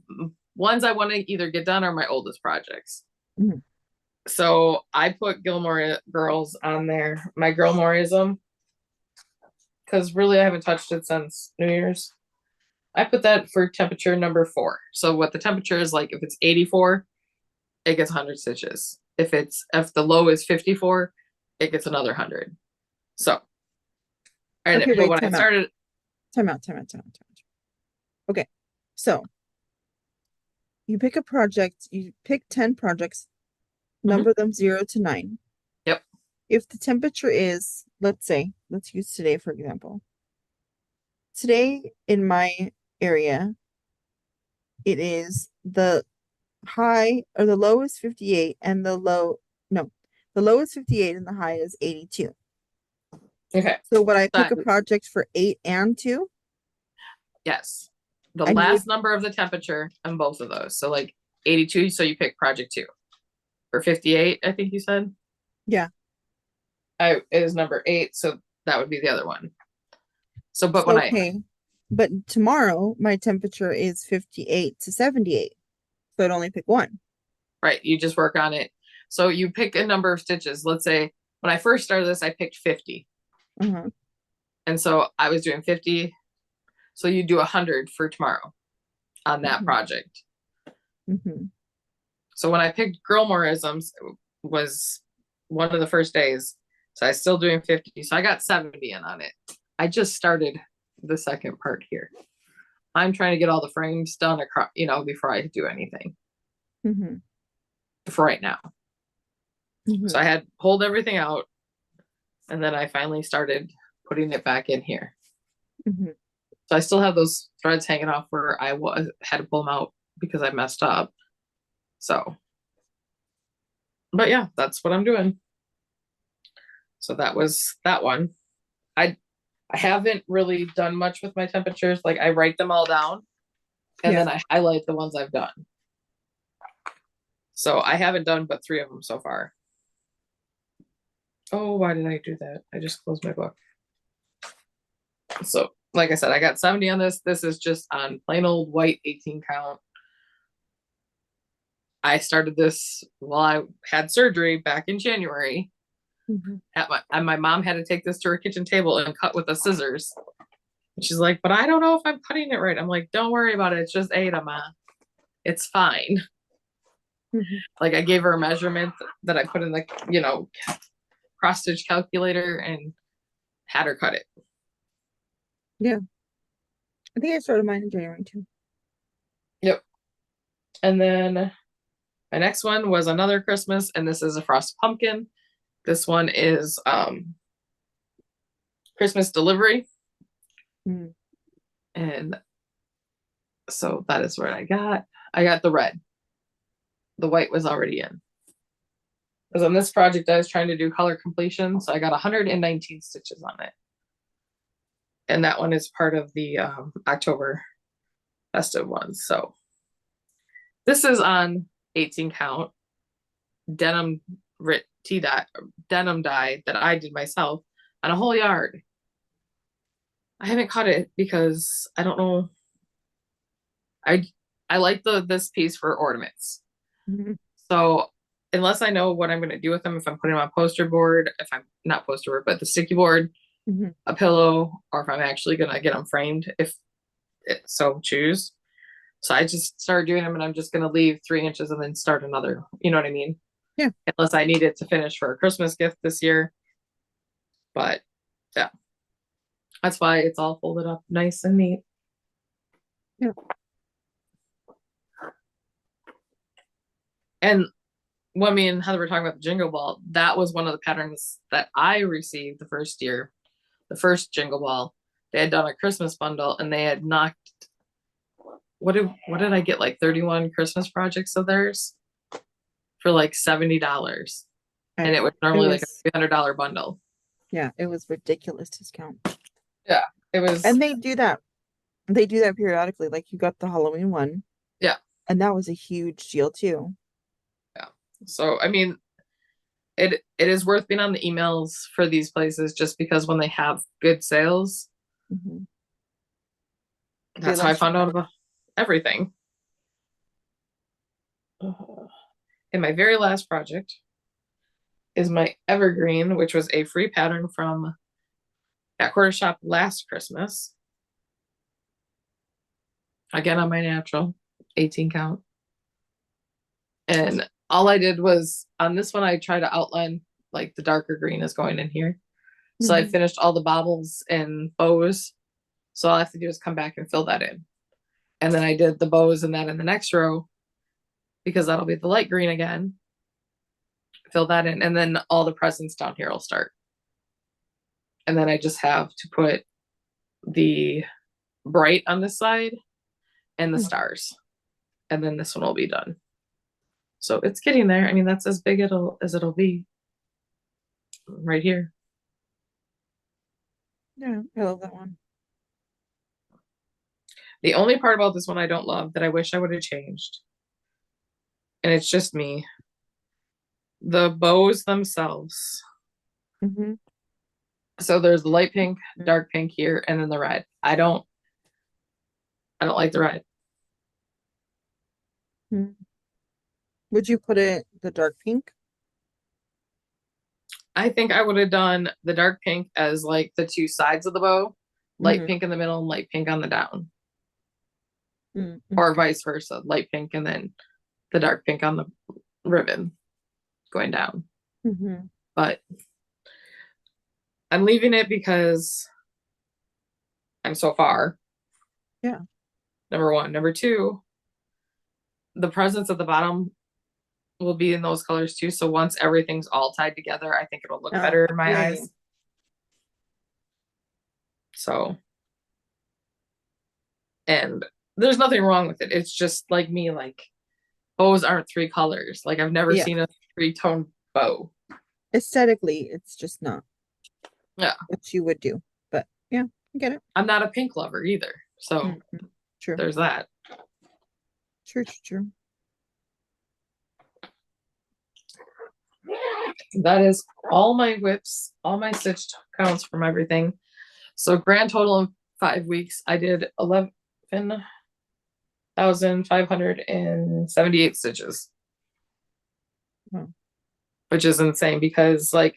[SPEAKER 2] ones I want to either get done or my oldest projects. So I put Gilmore Girls on there, my Girlmoreism, because really I haven't touched it since New Year's. I put that for temperature number 4. So what the temperature is like, if it's 84, it gets 100 stitches. If the low is 54, it gets another 100. So,
[SPEAKER 1] okay, wait, when I started, time out. Okay, So you pick a project, you pick 10 projects,
[SPEAKER 2] Hmm.
[SPEAKER 1] number them 0 to 9.
[SPEAKER 2] Yep.
[SPEAKER 1] If the temperature is, let's say, let's use today for example. Today in my area, it is the high or the low is 58 and the low, no, the low is 58 and the high is 82.
[SPEAKER 2] Okay.
[SPEAKER 1] So would I pick
[SPEAKER 2] That,
[SPEAKER 1] a project for 8 and 2?
[SPEAKER 2] yes. The
[SPEAKER 1] And you would,
[SPEAKER 2] last number of the temperature on both of those. So like 82, so you pick project 2. Or 58, I think you said.
[SPEAKER 1] yeah.
[SPEAKER 2] It is number 8, so that would be the other one. So, but when
[SPEAKER 1] So,
[SPEAKER 2] I,
[SPEAKER 1] okay. But tomorrow my temperature is 58 to 78. So I'd only pick one.
[SPEAKER 2] right, you just work on it. So you pick a number of stitches. Let's say when I first started this, I picked 50.
[SPEAKER 1] Uh-huh.
[SPEAKER 2] And so I was doing 50. So you do 100 for tomorrow on that
[SPEAKER 1] Hmm.
[SPEAKER 2] project.
[SPEAKER 1] Hmm.
[SPEAKER 2] So when I picked Girlmoreisms, it was one of the first days. So I was still doing 50. So I got 70 in on it. I just started the second part here. I'm trying to get all the frames done across, before I do anything
[SPEAKER 1] Hmm.
[SPEAKER 2] for right now. So
[SPEAKER 1] Hmm.
[SPEAKER 2] I had pulled everything out and then I finally started putting it back in here.
[SPEAKER 1] Hmm.
[SPEAKER 2] So I still have those threads hanging off where had to pull them out because I messed up. So, but yeah, that's what I'm doing. So that was that one. I I haven't really done much with my temperatures. Like I write them all down and
[SPEAKER 1] Yeah.
[SPEAKER 2] then I highlight the ones I've done. So I haven't done but 3 of them so far. Oh, why did I do that? I just closed my book. So, like I said, I got 70 on this. This is just on plain old white 18 count. I started this while I had surgery back in January.
[SPEAKER 1] Hmm.
[SPEAKER 2] And my mom had to take this to her kitchen table and cut with the scissors. And she's like, but I don't know if I'm cutting it right. I'm like, don't worry about it. It's just HndmadebyH. It's fine.
[SPEAKER 1] Hmm.
[SPEAKER 2] Like I gave her a measurement that I put in the, cross stitch calculator and had her cut it.
[SPEAKER 1] Yeah. I think I started mine in January too.
[SPEAKER 2] Yep. And then my next one was another Christmas, and this is a frosted pumpkin. This one is Christmas delivery.
[SPEAKER 1] Mm.
[SPEAKER 2] And so that is what I got. I got the red. The white was already in. Because on this project, I was trying to do color completion. So I got 119 stitches on it. And that one is part of the October festive ones. So this is on 18 count denim denim dye that I did myself on a whole yard. I haven't cut it because I don't know. I I like this piece for ornaments.
[SPEAKER 1] Hmm.
[SPEAKER 2] So unless I know what I'm going to do with them, if I'm putting them on poster board, if I'm not poster board, but the sticky board,
[SPEAKER 1] Hmm.
[SPEAKER 2] a pillow, or if I'm actually going to get them framed, if it so choose. So I just started doing them and I'm just going to leave 3 inches and then start another. You know what I mean?
[SPEAKER 1] Yeah.
[SPEAKER 2] Unless I need it to finish for a Christmas gift this year. But yeah, that's why it's all folded up nice and neat.
[SPEAKER 1] Yeah.
[SPEAKER 2] And when me and Heather were talking about the Jingle Ball, that was one of the patterns that I received the first year, the first Jingle Ball. They had done a Christmas bundle and they had knocked what did I get, like 31 Christmas projects of theirs for like $70.
[SPEAKER 1] I
[SPEAKER 2] And it was
[SPEAKER 1] know. It
[SPEAKER 2] normally like a
[SPEAKER 1] was,
[SPEAKER 2] $300 bundle.
[SPEAKER 1] yeah, it was ridiculous discount.
[SPEAKER 2] Yeah, it was.
[SPEAKER 1] And they do that. They do that periodically. Like you got the Halloween one,
[SPEAKER 2] Yeah,
[SPEAKER 1] and that was a huge deal too.
[SPEAKER 2] yeah. So I mean, it is worth being on the emails for these places just because when they have good sales,
[SPEAKER 1] Hmm. They
[SPEAKER 2] that's how I
[SPEAKER 1] let you
[SPEAKER 2] found out
[SPEAKER 1] know.
[SPEAKER 2] about everything. And my very last project is my Evergreen, which was a free pattern from that quarter shop last Christmas. Again on my natural 18 count. And all I did was on this one, I try to outline like the darker green is going in here. So I
[SPEAKER 1] Hmm.
[SPEAKER 2] finished all the bobbles and bows. So all I have to do is come back and fill that in. And then I did the bows and that in the next row because that'll be the light green again. Fill that in, and then all the presents down here will start. And then I just have to put the bright on this side and the stars. And then this one will be done. So it's getting there. I mean, that's as big as it'll be right here.
[SPEAKER 1] Yeah, I love that one.
[SPEAKER 2] The only part about this one I don't love that I wish I would have changed, and it's just me, the bows themselves.
[SPEAKER 1] Mm-hmm.
[SPEAKER 2] So there's the light pink, dark pink here, and then the red. I don't like the red.
[SPEAKER 1] Mm-hmm. Would you put it the dark pink?
[SPEAKER 2] I think I would have done the dark pink as like the two sides of the bow, light pink in the middle and light pink on the down. Or vice versa, light pink and then the dark pink on the ribbon going down. But I'm leaving it because I'm so far.
[SPEAKER 1] Yeah.
[SPEAKER 2] Number one. Number two, the presents at the bottom will be in those colors too. So once everything's all tied together, I think it'll look better in my eyes. So, and there's nothing wrong with it. It's just like me, like bows aren't three colors. Like I've never seen a three-tone bow.
[SPEAKER 1] Aesthetically, it's just not.
[SPEAKER 2] Yeah.
[SPEAKER 1] What you would do. But yeah, I get it.
[SPEAKER 2] I'm not a pink lover either. So
[SPEAKER 1] true.
[SPEAKER 2] There's that.
[SPEAKER 1] True.
[SPEAKER 2] That is all my whips, all my stitch counts from everything. So grand total of 5 weeks, I did 11,578 stitches. Which is insane because like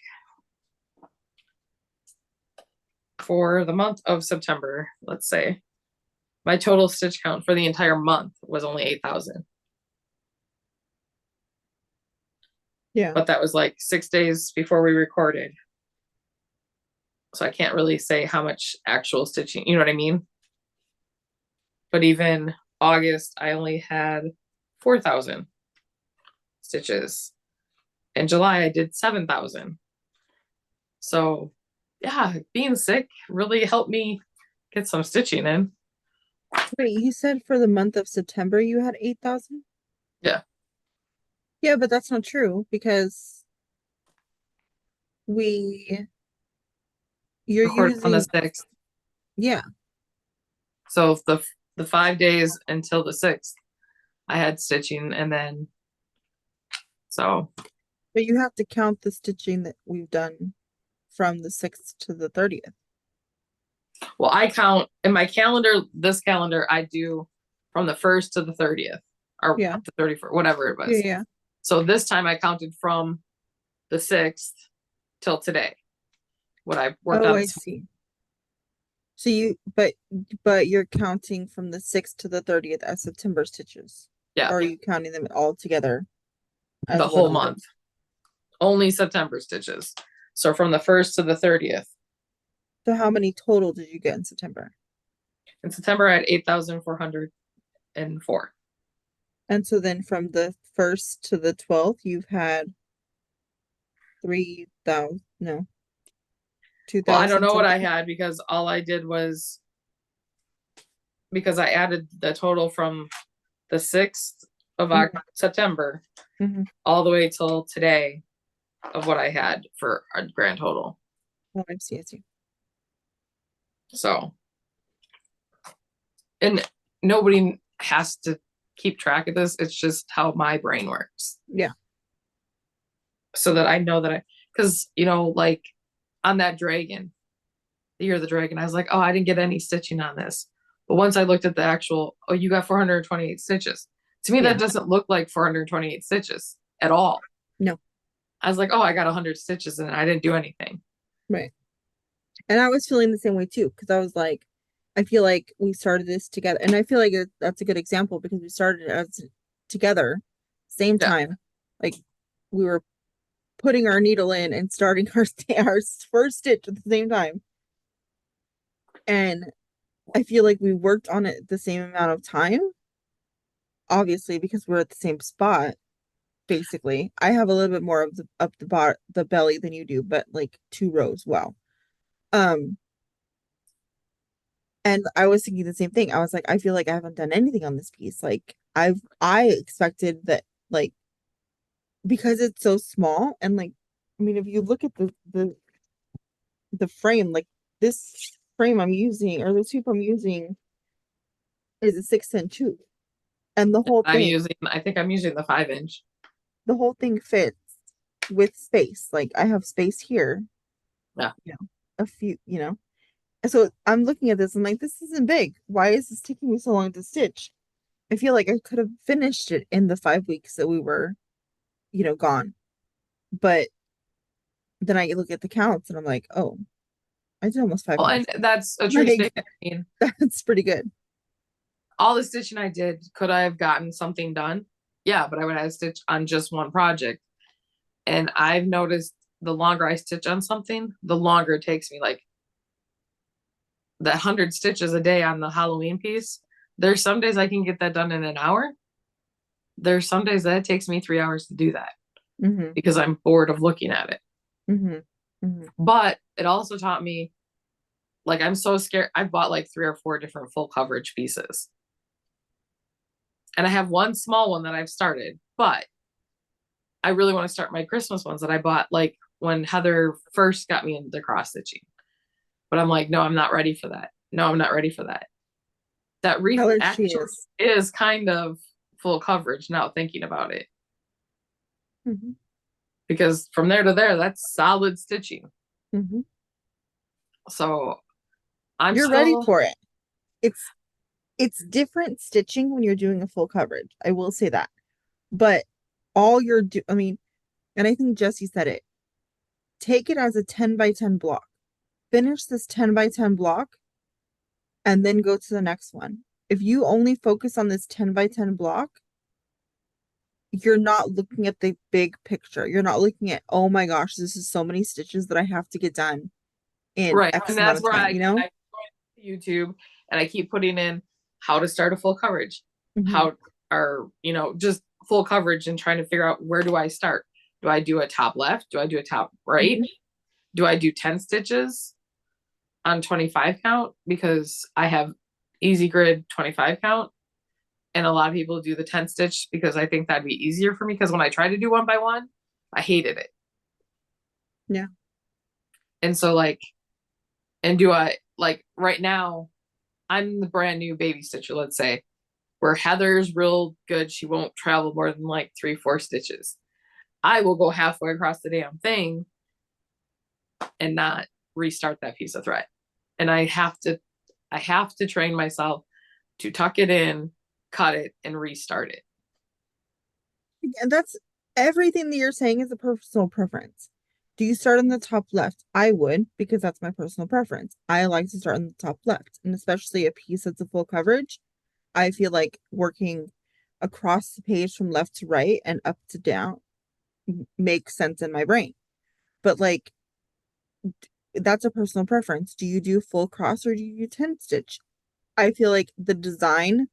[SPEAKER 2] for the month of September, let's say, my total stitch count for the entire month was only 8,000.
[SPEAKER 1] Yeah.
[SPEAKER 2] But that was like 6 days before we recorded. So I can't really say how much actual stitching, you know what I mean? But even August, I only had 4,000 stitches. In July, I did 7,000. So yeah, being sick really helped me get some stitching in.
[SPEAKER 1] Wait, you said for the month of September you had 8,000?
[SPEAKER 2] Yeah.
[SPEAKER 1] Yeah, but that's not true because you're
[SPEAKER 2] Recorded on the
[SPEAKER 1] using
[SPEAKER 2] 6th.
[SPEAKER 1] Yeah.
[SPEAKER 2] So the 5 days until the 6th, I had stitching, and then so.
[SPEAKER 1] But you have to count the stitching that we've done from the 6th to the 30th.
[SPEAKER 2] Well, I count in my calendar, this calendar, I do from the 1st to the 30th or the 31st, whatever it was.
[SPEAKER 1] Yeah.
[SPEAKER 2] So this time I counted from the 6th till today. What I worked on.
[SPEAKER 1] I see. So but you're counting from the 6th to the 30th as September stitches.
[SPEAKER 2] Yeah.
[SPEAKER 1] Or are you counting them all together?
[SPEAKER 2] The whole month. Only September stitches. So from the 1st to the 30th.
[SPEAKER 1] So how many total did you get in September?
[SPEAKER 2] In September, I had 8,404.
[SPEAKER 1] And so then from the 1st to the 12th, you've had 3,000, no. 2,000.
[SPEAKER 2] Well, I don't know what I had because all I did was, because I added the total from the 6th of September all the way till today of what I had for a grand total.
[SPEAKER 1] Oh, I see.
[SPEAKER 2] So, and nobody has to keep track of this. It's just how my brain works.
[SPEAKER 1] Yeah.
[SPEAKER 2] So that I know that because, like on that dragon, the year of the dragon, I was like, oh, I didn't get any stitching on this. But once I looked at the actual, you got 428 stitches. To me, that doesn't look like 428 stitches at all.
[SPEAKER 1] No.
[SPEAKER 2] I was like, oh, I got 100 stitches and I didn't do anything.
[SPEAKER 1] Right. And I was feeling the same way too, because I was like, I feel like we started this together. And I feel like that's a good example because we started as together, same time. Like we were putting our needle in and starting our first stitch at the same time. And I feel like we worked on it the same amount of time, obviously because we're at the same spot. Basically, I have a little bit more of the up the belly than you do, but like 2 rows. Wow. Um, and I was thinking the same thing. I was like, I feel like I haven't done anything on this piece. Like I expected that, like, because it's so small and like, I mean, if you look at the frame, like this frame I'm using or the tube I'm using is a 6 inch tube, and
[SPEAKER 2] I think I'm using the 5 inch.
[SPEAKER 1] the whole thing fits with space. Like I have space here,
[SPEAKER 2] Yeah.
[SPEAKER 1] you know, a few, And so I'm looking at this. I'm like, this isn't big. Why is this taking me so long to stitch? I feel like I could have finished it in the 5 weeks that we were, gone. But then I look at the counts and I'm like, oh, I did almost
[SPEAKER 2] Well,
[SPEAKER 1] 500.
[SPEAKER 2] and that's a true
[SPEAKER 1] Like,
[SPEAKER 2] statement. I mean,
[SPEAKER 1] that's pretty good.
[SPEAKER 2] all the stitching I did, could I have gotten something done? Yeah, but I would have stitched on just one project. And I've noticed the longer I stitch on something, the longer it takes me. Like the 100 stitches a day on the Halloween piece, there's some days I can get that done in an hour. There's some days that it takes me 3 hours to do that
[SPEAKER 1] Mm-hmm.
[SPEAKER 2] because I'm bored of looking at it.
[SPEAKER 1] Mm-hmm. Mm-hmm.
[SPEAKER 2] But it also taught me, like, I'm so scared. I bought like 3 or 4 different full coverage pieces. And I have one small one that I've started, but I really want to start my Christmas ones that I bought like when Heather first got me into cross stitching. But I'm like, no, I'm not ready for that. No, I'm not ready for that. That wreath
[SPEAKER 1] Color she
[SPEAKER 2] actually
[SPEAKER 1] is.
[SPEAKER 2] is kind of full coverage now thinking about it.
[SPEAKER 1] Mm-hmm.
[SPEAKER 2] Because from there to there, that's solid stitching.
[SPEAKER 1] Mm-hmm.
[SPEAKER 2] So I'm
[SPEAKER 1] You're ready
[SPEAKER 2] still,
[SPEAKER 1] for it. It's different stitching when you're doing a full coverage. I will say that. But I mean, and I think Jesse said it. Take it as a 10 by 10 block. Finish this 10 by 10 block and then go to the next one. If you only focus on this 10 by 10 block, you're not looking at the big picture. You're not looking at, oh my gosh, this is so many stitches that I have to get done in
[SPEAKER 2] right.
[SPEAKER 1] X
[SPEAKER 2] And
[SPEAKER 1] amount
[SPEAKER 2] that's
[SPEAKER 1] of
[SPEAKER 2] where
[SPEAKER 1] time,
[SPEAKER 2] I,
[SPEAKER 1] you know?
[SPEAKER 2] I go to YouTube and I keep putting in how to start a full coverage,
[SPEAKER 1] Mm-hmm.
[SPEAKER 2] how are, just full coverage and trying to figure out where do I start? Do I do a top left? Do I do a top right?
[SPEAKER 1] Mm-hmm.
[SPEAKER 2] Do I do 10 stitches on 25 count? Because I have easy grid 25 count. And a lot of people do the 10 stitch because I think that'd be easier for me. Because when I try to do one by one, I hated it.
[SPEAKER 1] Yeah.
[SPEAKER 2] And so, like, and do I, like, right now, I'm the brand new baby stitcher, let's say, where Heather's real good. She won't travel more than like 3, 4 stitches. I will go halfway across the damn thing and not restart that piece of thread. And I have to train myself to tuck it in, cut it, and restart it.
[SPEAKER 1] And that's everything that you're saying is a personal preference. Do you start in the top left? I would, because that's my personal preference. I like to start in the top left, and especially a piece that's a full coverage. I feel like working across the page from left to right and up to down makes sense in my brain. But like, that's a personal preference. Do you do full cross or do you do 10 stitch? I feel like the design,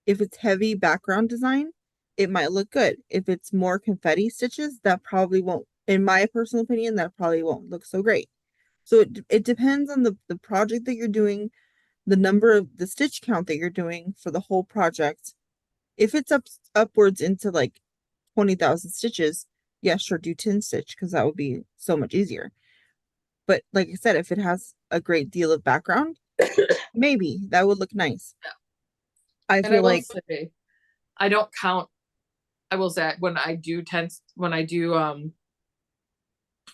[SPEAKER 1] if it's heavy background design, it might look good. If it's more confetti stitches, that probably won't, in my personal opinion, that probably won't look so great. So it depends on the project that you're doing, the number of the stitch count that you're doing for the whole project. If it's upwards into like 20,000 stitches, yeah, sure, do 10 stitch because that would be so much easier. But like I said, if it has a great deal of background, maybe that would look nice. I
[SPEAKER 2] And I
[SPEAKER 1] feel
[SPEAKER 2] will
[SPEAKER 1] like,
[SPEAKER 2] say, I don't count. I will say when I do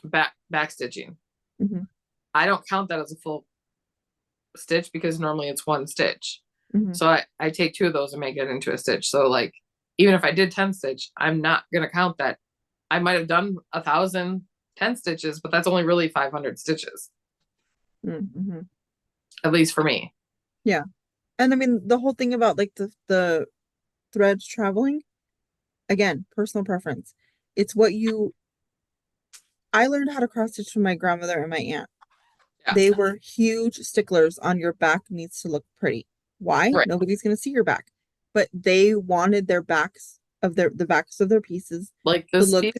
[SPEAKER 2] back stitching,
[SPEAKER 1] mhm,
[SPEAKER 2] I don't count that as a full stitch because normally it's one stitch.
[SPEAKER 1] mhm.
[SPEAKER 2] So I take 2 of those and make it into a stitch. So like even if I did 10 stitch, I'm not gonna count that. I might have done 1,010 stitches, but that's only really 500 stitches,
[SPEAKER 1] Mm-hmm.
[SPEAKER 2] at least for me.
[SPEAKER 1] Yeah. And I mean the whole thing about like the threads traveling, again, personal preference. It's what you I learned how to cross stitch from my grandmother and my aunt.
[SPEAKER 2] Yeah.
[SPEAKER 1] They were huge sticklers on your back needs to look pretty. Why?
[SPEAKER 2] Right.
[SPEAKER 1] Nobody's going to see your back. But they wanted their backs of the backs of their pieces
[SPEAKER 2] Like
[SPEAKER 1] to
[SPEAKER 2] this
[SPEAKER 1] look,
[SPEAKER 2] piece,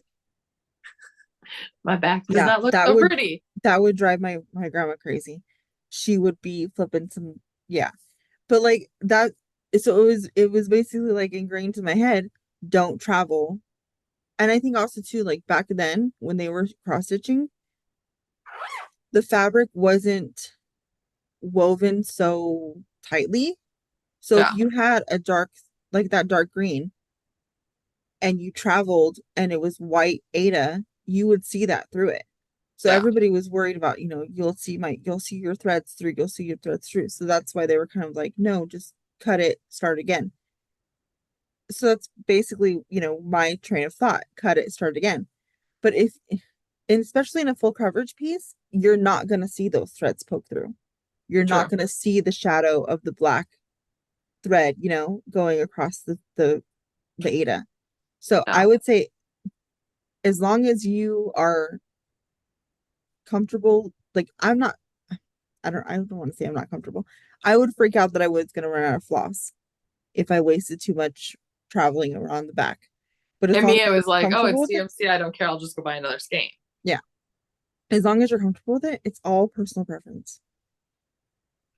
[SPEAKER 2] my back does
[SPEAKER 1] yeah,
[SPEAKER 2] not look so pretty.
[SPEAKER 1] that would drive my grandma crazy. She would be flipping some, yeah. But like that, so it was basically like ingrained in my head, don't travel. And I think also too, like back then when they were cross stitching, the fabric wasn't woven so tightly. So if
[SPEAKER 2] Yeah.
[SPEAKER 1] you had a dark, like that dark green, and you traveled and it was white Ada, you would see that through it. So
[SPEAKER 2] Yeah.
[SPEAKER 1] everybody was worried about, you'll see your threads through, you'll see your threads through. So that's why they were kind of like, no, just cut it, start again. So that's basically, my train of thought, cut it, start again. But and especially in a full coverage piece, you're not going to see those threads poke through. You're not
[SPEAKER 2] True.
[SPEAKER 1] going to see the shadow of the black thread, going across the Ada. So
[SPEAKER 2] Yeah.
[SPEAKER 1] I would say as long as you are comfortable, like I don't want to say I'm not comfortable. I would freak out that I was gonna run out of floss if I wasted too much traveling around the back. But as
[SPEAKER 2] And
[SPEAKER 1] long
[SPEAKER 2] me,
[SPEAKER 1] as
[SPEAKER 2] it
[SPEAKER 1] you're
[SPEAKER 2] was like, oh,
[SPEAKER 1] comfortable
[SPEAKER 2] it's
[SPEAKER 1] with it,
[SPEAKER 2] CMC. I don't care. I'll just go buy another skein.
[SPEAKER 1] yeah. As long as you're comfortable with it, it's all personal preference.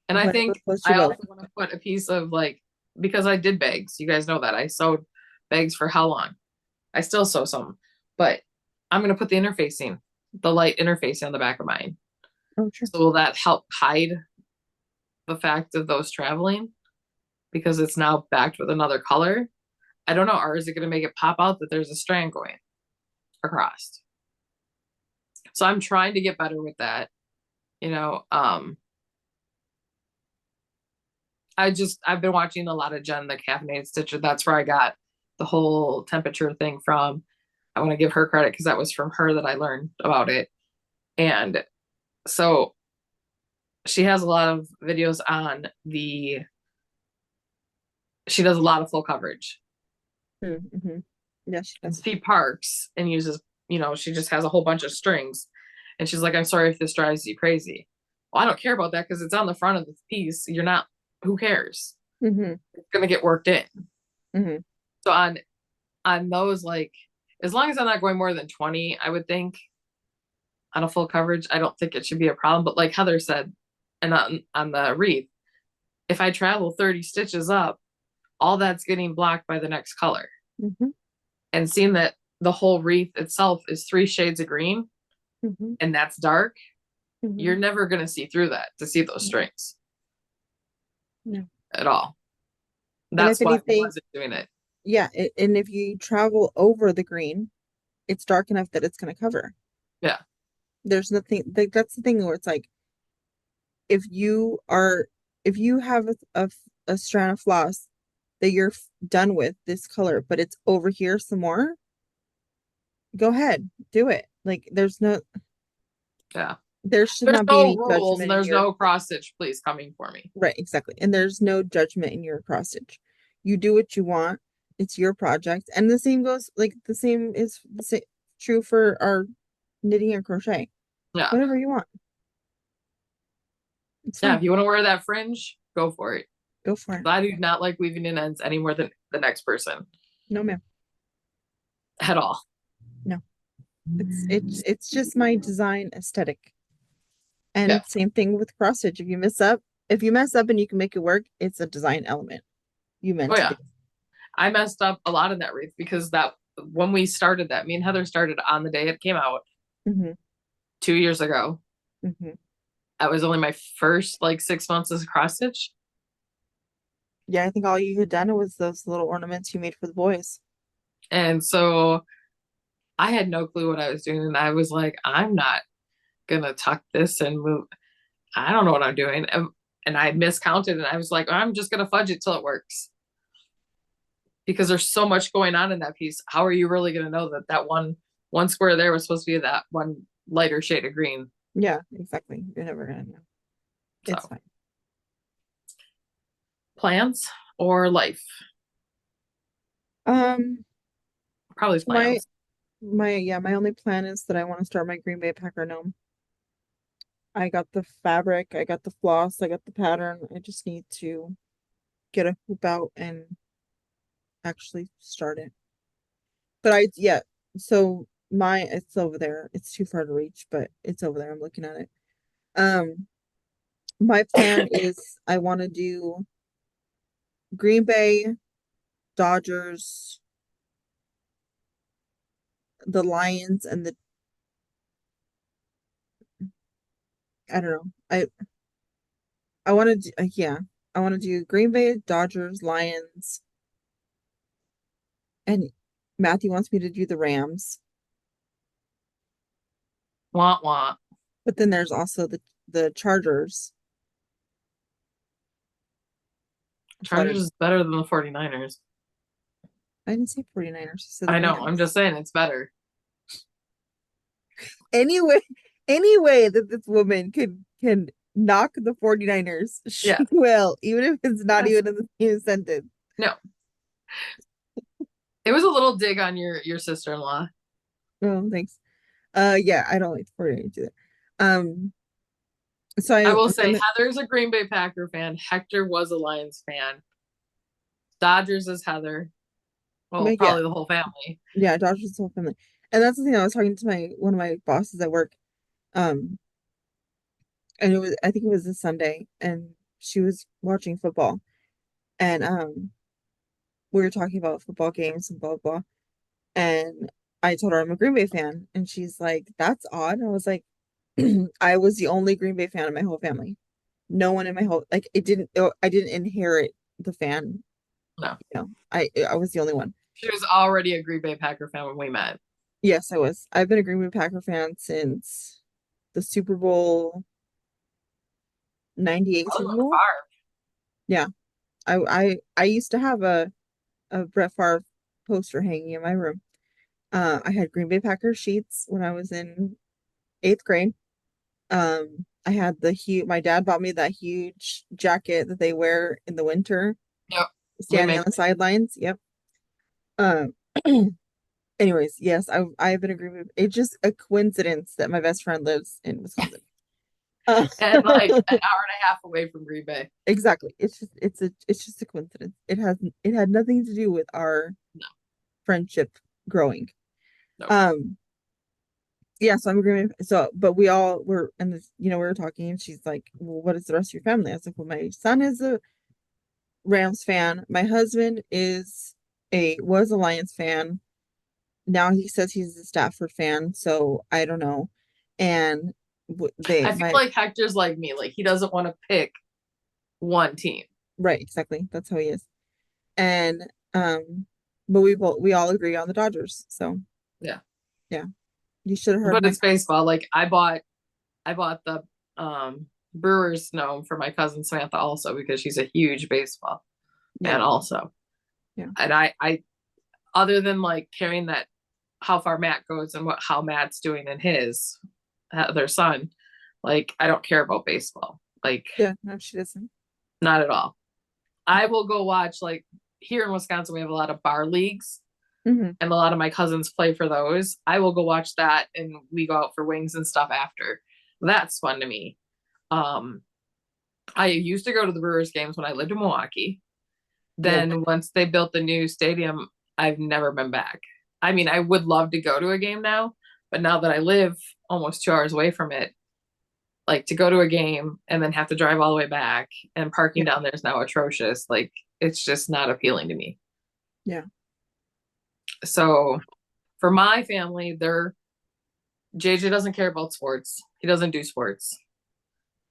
[SPEAKER 2] And I
[SPEAKER 1] Whatever
[SPEAKER 2] think
[SPEAKER 1] floats your
[SPEAKER 2] I
[SPEAKER 1] boat.
[SPEAKER 2] also want to put a piece of like, because I did bags. You guys know that I sewed bags for how long? I still sew some, but I'm going to put the light interfacing on the back of mine.
[SPEAKER 1] Oh, sure.
[SPEAKER 2] So will that help hide the fact of those traveling because it's now backed with another color? I don't know. Or is it going to make it pop out that there's a strand going across? So I'm trying to get better with that. You know, I've been watching a lot of Jenn the caffeinated stitcher. That's where I got the whole temperature thing from. I want to give her credit because that was from her that I learned about it. And so she has a lot of videos on she does a lot of full coverage.
[SPEAKER 1] Mm-hmm. Yeah, she
[SPEAKER 2] And
[SPEAKER 1] does.
[SPEAKER 2] she parks and uses, she just has a whole bunch of strings. And she's like, I'm sorry if this drives you crazy. Well, I don't care about that because it's on the front of the piece. You're not, who cares?
[SPEAKER 1] Mm-hmm.
[SPEAKER 2] It's gonna get worked in.
[SPEAKER 1] Mm-hmm.
[SPEAKER 2] So on those, like, as long as I'm not going more than 20, I would think on a full coverage, I don't think it should be a problem. But like Heather said, and on the wreath, if I travel 30 stitches up, all that's getting blocked by the next color.
[SPEAKER 1] Mm-hmm.
[SPEAKER 2] And seeing that the whole wreath itself is 3 shades of green
[SPEAKER 1] Mm-hmm.
[SPEAKER 2] and that's dark,
[SPEAKER 1] Mm-hmm.
[SPEAKER 2] you're never going to see through that to see those strings
[SPEAKER 1] No.
[SPEAKER 2] at all.
[SPEAKER 1] And if
[SPEAKER 2] That's why I
[SPEAKER 1] anything,
[SPEAKER 2] wasn't doing it.
[SPEAKER 1] yeah, and if you travel over the green, it's dark enough that it's going to cover.
[SPEAKER 2] Yeah.
[SPEAKER 1] There's nothing like that's the thing where it's like if you are if you have a strand of floss that you're done with this color, but it's over here some more, go ahead, do it. Like
[SPEAKER 2] Yeah.
[SPEAKER 1] there should
[SPEAKER 2] There's
[SPEAKER 1] not be
[SPEAKER 2] no
[SPEAKER 1] any
[SPEAKER 2] rules and
[SPEAKER 1] judgment in
[SPEAKER 2] there's
[SPEAKER 1] your
[SPEAKER 2] no cross stitch, please, coming for me.
[SPEAKER 1] right, exactly. And there's no judgment in your cross stitch. You do what you want. It's your project. And the same is the same true for our knitting and crochet.
[SPEAKER 2] Yeah.
[SPEAKER 1] Whatever you want. It's
[SPEAKER 2] Yeah.
[SPEAKER 1] fine.
[SPEAKER 2] If you want to wear that fringe, go for it.
[SPEAKER 1] Go for it.
[SPEAKER 2] I do not like weaving in ends any more than the next person
[SPEAKER 1] No, ma'am.
[SPEAKER 2] at all.
[SPEAKER 1] No. It's just my design aesthetic.
[SPEAKER 2] Yeah.
[SPEAKER 1] And same thing with cross stitch. If you mess up and you can make it work, it's a design element you
[SPEAKER 2] Oh
[SPEAKER 1] meant to
[SPEAKER 2] yeah.
[SPEAKER 1] do.
[SPEAKER 2] I messed up a lot in that wreath because that when we started that, me and Heather started on the day it came out
[SPEAKER 1] Hmm.
[SPEAKER 2] 2 years ago.
[SPEAKER 1] Hmm.
[SPEAKER 2] That was only my first like 6 months as a cross stitch.
[SPEAKER 1] Yeah, I think all you had done was those little ornaments you made for the boys.
[SPEAKER 2] And so I had no clue what I was doing. And I was like, I'm not gonna tuck this and move. I don't know what I'm doing. And I miscounted and I was like, I'm just gonna fudge it till it works. Because there's so much going on in that piece. How are you really gonna know that that one square there was supposed to be that one lighter shade of green?
[SPEAKER 1] Yeah, exactly. You're never gonna know. It's
[SPEAKER 2] So
[SPEAKER 1] fine.
[SPEAKER 2] plans or life?
[SPEAKER 1] Um,
[SPEAKER 2] Probably
[SPEAKER 1] so my
[SPEAKER 2] plans.
[SPEAKER 1] my yeah, my only plan is that I want to start my Green Bay Packer gnome. I got the fabric, I got the floss, I got the pattern. I just need to get a hoop out and actually start it. But yeah, so it's over there. It's too far to reach, but it's over there. I'm looking at it. Um, my plan is I want to do Green Bay, Dodgers, the Lions, and I don't know. I want to do yeah. I want to do Green Bay, Dodgers, Lions, and Matthew wants me to do the Rams.
[SPEAKER 2] Want want.
[SPEAKER 1] But then there's also the Chargers. So
[SPEAKER 2] Chargers is better than the 49ers.
[SPEAKER 1] I didn't say 49ers. I said the
[SPEAKER 2] I know. I'm
[SPEAKER 1] Rams.
[SPEAKER 2] just saying it's better.
[SPEAKER 1] Anyway, any way that this woman can knock the 49ers, she
[SPEAKER 2] Yeah.
[SPEAKER 1] will, even if it's not
[SPEAKER 2] Yes.
[SPEAKER 1] even in the same sentence.
[SPEAKER 2] No. It was a little dig on your sister-in-law.
[SPEAKER 1] Oh, thanks. Yeah, I don't like the 49ers either. So
[SPEAKER 2] I will
[SPEAKER 1] I'm
[SPEAKER 2] say
[SPEAKER 1] gonna,
[SPEAKER 2] Heather's a Green Bay Packer fan. Hector was a Lions fan. Dodgers is Heather. Well,
[SPEAKER 1] yeah,
[SPEAKER 2] probably the whole family.
[SPEAKER 1] yeah, Dodgers whole family. And that's the thing. I was talking to my one of my bosses at work, um, and I think it was this Sunday, and she was watching football, and we were talking about football games and blah blah. And I told her I'm a Green Bay fan, and she's like, "That's odd." And I was like, "I was the only Green Bay fan in my whole family. No one in my whole I didn't inherit the fan.
[SPEAKER 2] No.
[SPEAKER 1] I was the only one.
[SPEAKER 2] She was already a Green Bay Packer fan when we met.
[SPEAKER 1] Yes, I was. I've been a Green Bay Packer fan since the Super Bowl 98
[SPEAKER 2] Oh,
[SPEAKER 1] Super Bowl.
[SPEAKER 2] far.
[SPEAKER 1] Yeah, I used to have a Brett Favre poster hanging in my room. I had Green Bay Packers sheets when I was in eighth grade. I had my dad bought me that huge jacket that they wear in the winter,
[SPEAKER 2] Yep. We
[SPEAKER 1] standing
[SPEAKER 2] made
[SPEAKER 1] on the sidelines. Yep. Um, anyways, yes, I've been agreeing with it's just a coincidence that my best friend lives in Wisconsin.
[SPEAKER 2] and like an hour and a half away from Green Bay.
[SPEAKER 1] Exactly. It's just a coincidence. It had nothing to do with our
[SPEAKER 2] No,
[SPEAKER 1] friendship growing.
[SPEAKER 2] no.
[SPEAKER 1] Um, yeah, so I'm agreeing. So, but we all were, and this, we were talking, and she's like, "Well, what is the rest of your family?" I was like, "Well, my son is a Rams fan. My husband was a Lions fan. Now he says he's a Stafford fan, so I don't know." And
[SPEAKER 2] I feel like Hector's like me. Like he doesn't want to pick one team.
[SPEAKER 1] right, exactly. That's how he is. And but we all agree on the Dodgers. So
[SPEAKER 2] Yeah.
[SPEAKER 1] yeah, you should have heard
[SPEAKER 2] But
[SPEAKER 1] my
[SPEAKER 2] it's baseball. Like I bought the Brewers gnome for my cousin Samantha also because she's a huge baseball
[SPEAKER 1] yeah
[SPEAKER 2] fan also.
[SPEAKER 1] yeah
[SPEAKER 2] And I other than like caring that how far Matt goes and how Matt's doing in his their son, like I don't care about baseball. Like
[SPEAKER 1] yeah. No, she doesn't.
[SPEAKER 2] not at all. I will go watch like here in Wisconsin we have a lot of bar leagues
[SPEAKER 1] Hmm.
[SPEAKER 2] and a lot of my cousins play for those. I will go watch that and we go out for wings and stuff after. That's fun to me. Um I used to go to the Brewers games when I lived in Milwaukee.
[SPEAKER 1] Yeah,
[SPEAKER 2] Then once they built the new stadium, I've never been back. I mean, I would love to go to a game now, but now that I live almost 2 hours away from it, like to go to a game and then have to drive all the way back and parking
[SPEAKER 1] yeah,
[SPEAKER 2] down there is now atrocious. Like it's just not appealing to me.
[SPEAKER 1] yeah.
[SPEAKER 2] So for my family, JJ doesn't care about sports. He doesn't do sports.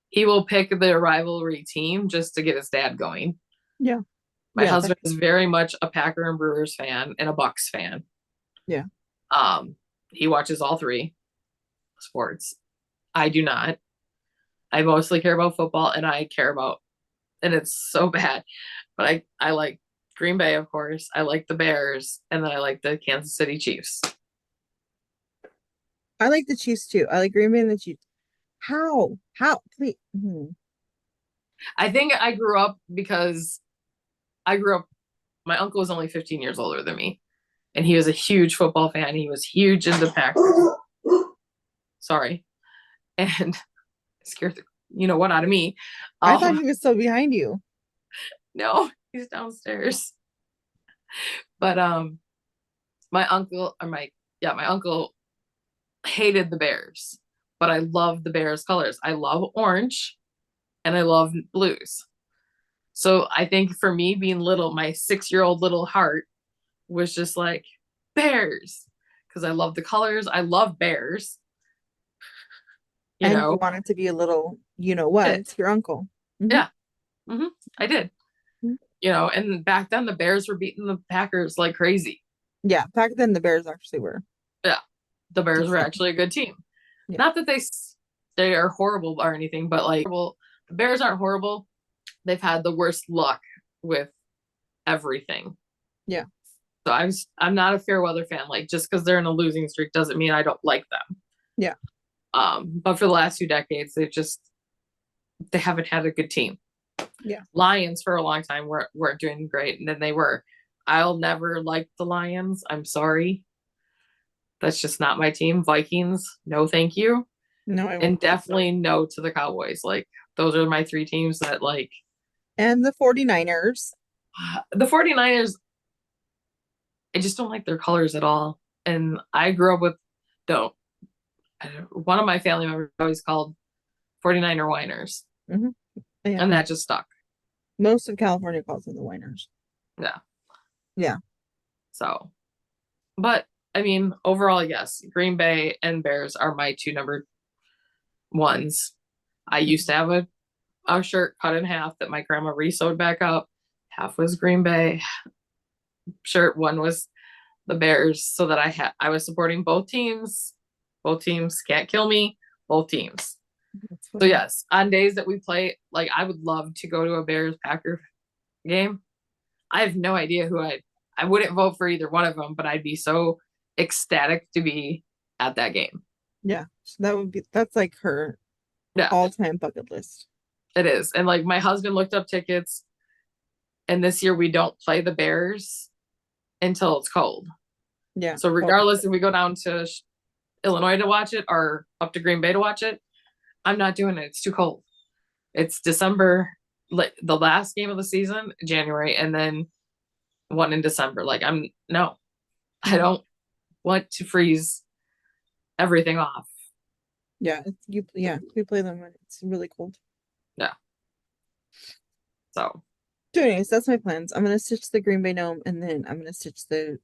[SPEAKER 2] He will pick the rivalry team just to get his dad going.
[SPEAKER 1] Yeah.
[SPEAKER 2] My
[SPEAKER 1] Yeah,
[SPEAKER 2] husband is very much a Packer and Brewers fan and a Bucks fan.
[SPEAKER 1] yeah.
[SPEAKER 2] Um, he watches all three sports. I do not. I mostly care about football and I care about, and it's so bad, but I like Green Bay, of course. I like the Bears, and then I like the Kansas City Chiefs.
[SPEAKER 1] I like the Chiefs too. I like Green Bay and the Chiefs. How? Please.
[SPEAKER 2] I think I grew up because I grew up, my uncle was only 15 years older than me, and he was a huge football fan. He was huge into Packers. Sorry. And scared the you know what out of me.
[SPEAKER 1] I thought
[SPEAKER 2] Um,
[SPEAKER 1] he was still behind you.
[SPEAKER 2] no, he's downstairs. But my uncle or my yeah, my uncle hated the Bears, but I love the Bears colors. I love orange and I love blues. So I think for me being little, my 6-year-old little heart was just like Bears because I love the colors. I love bears, you
[SPEAKER 1] And you
[SPEAKER 2] know.
[SPEAKER 1] wanted to be a little, you know
[SPEAKER 2] It,
[SPEAKER 1] what, your uncle. Hmm.
[SPEAKER 2] yeah, I did. You know, and back then the Bears were beating the Packers like crazy.
[SPEAKER 1] Yeah, back then the Bears actually were
[SPEAKER 2] Yeah, the Bears were
[SPEAKER 1] decent.
[SPEAKER 2] actually a good team.
[SPEAKER 1] Yeah.
[SPEAKER 2] Not that they are horrible or anything, but like well, the Bears aren't horrible. They've had the worst luck with everything.
[SPEAKER 1] Yeah.
[SPEAKER 2] So I'm not a fair weather fan. Like just because they're in a losing streak doesn't mean I don't like them.
[SPEAKER 1] Yeah.
[SPEAKER 2] But for the last 2 decades, they haven't had a good team.
[SPEAKER 1] Yeah.
[SPEAKER 2] Lions for a long time weren't doing great, and then they were. I'll never like the Lions. I'm sorry. That's just not my team. Vikings, no thank you.
[SPEAKER 1] No, I
[SPEAKER 2] And
[SPEAKER 1] won't.
[SPEAKER 2] definitely no to the Cowboys. Like those are my three teams that like
[SPEAKER 1] And the 49ers.
[SPEAKER 2] the 49ers, I just don't like their colors at all. And I grew up with don't one of my family members always called 49er whiners.
[SPEAKER 1] Hmm. Yeah.
[SPEAKER 2] And that just stuck.
[SPEAKER 1] Most of California calls them the Winers.
[SPEAKER 2] Yeah.
[SPEAKER 1] Yeah.
[SPEAKER 2] So but I mean, overall, yes, Green Bay and Bears are my two number ones. I used to have a shirt cut in half that my grandma re-sewed back up. Half was Green Bay shirt, one was the Bears, so that I was supporting both teams. Both teams can't kill me. Both teams.
[SPEAKER 1] That's
[SPEAKER 2] So
[SPEAKER 1] funny.
[SPEAKER 2] yes, on days that we play, like I would love to go to a Bears Packer game. I have no idea who I wouldn't vote for either one of them, but I'd be so ecstatic to be at that game.
[SPEAKER 1] Yeah. So that's like her
[SPEAKER 2] Yeah,
[SPEAKER 1] all-time bucket list.
[SPEAKER 2] it is. And like my husband looked up tickets, and this year we don't play the Bears until it's cold.
[SPEAKER 1] Yeah.
[SPEAKER 2] So
[SPEAKER 1] Oh,
[SPEAKER 2] regardless if we go down to Illinois to watch it or up to Green Bay to watch it, I'm not doing it. It's too cold. It's December, like the last game of the season, January, and then one in December. Like I don't want to freeze everything off.
[SPEAKER 1] yeah. We play them when it's really cold.
[SPEAKER 2] Yeah. So
[SPEAKER 1] So anyways, that's my plans. I'm gonna stitch the Green Bay gnome and then I'm gonna stitch the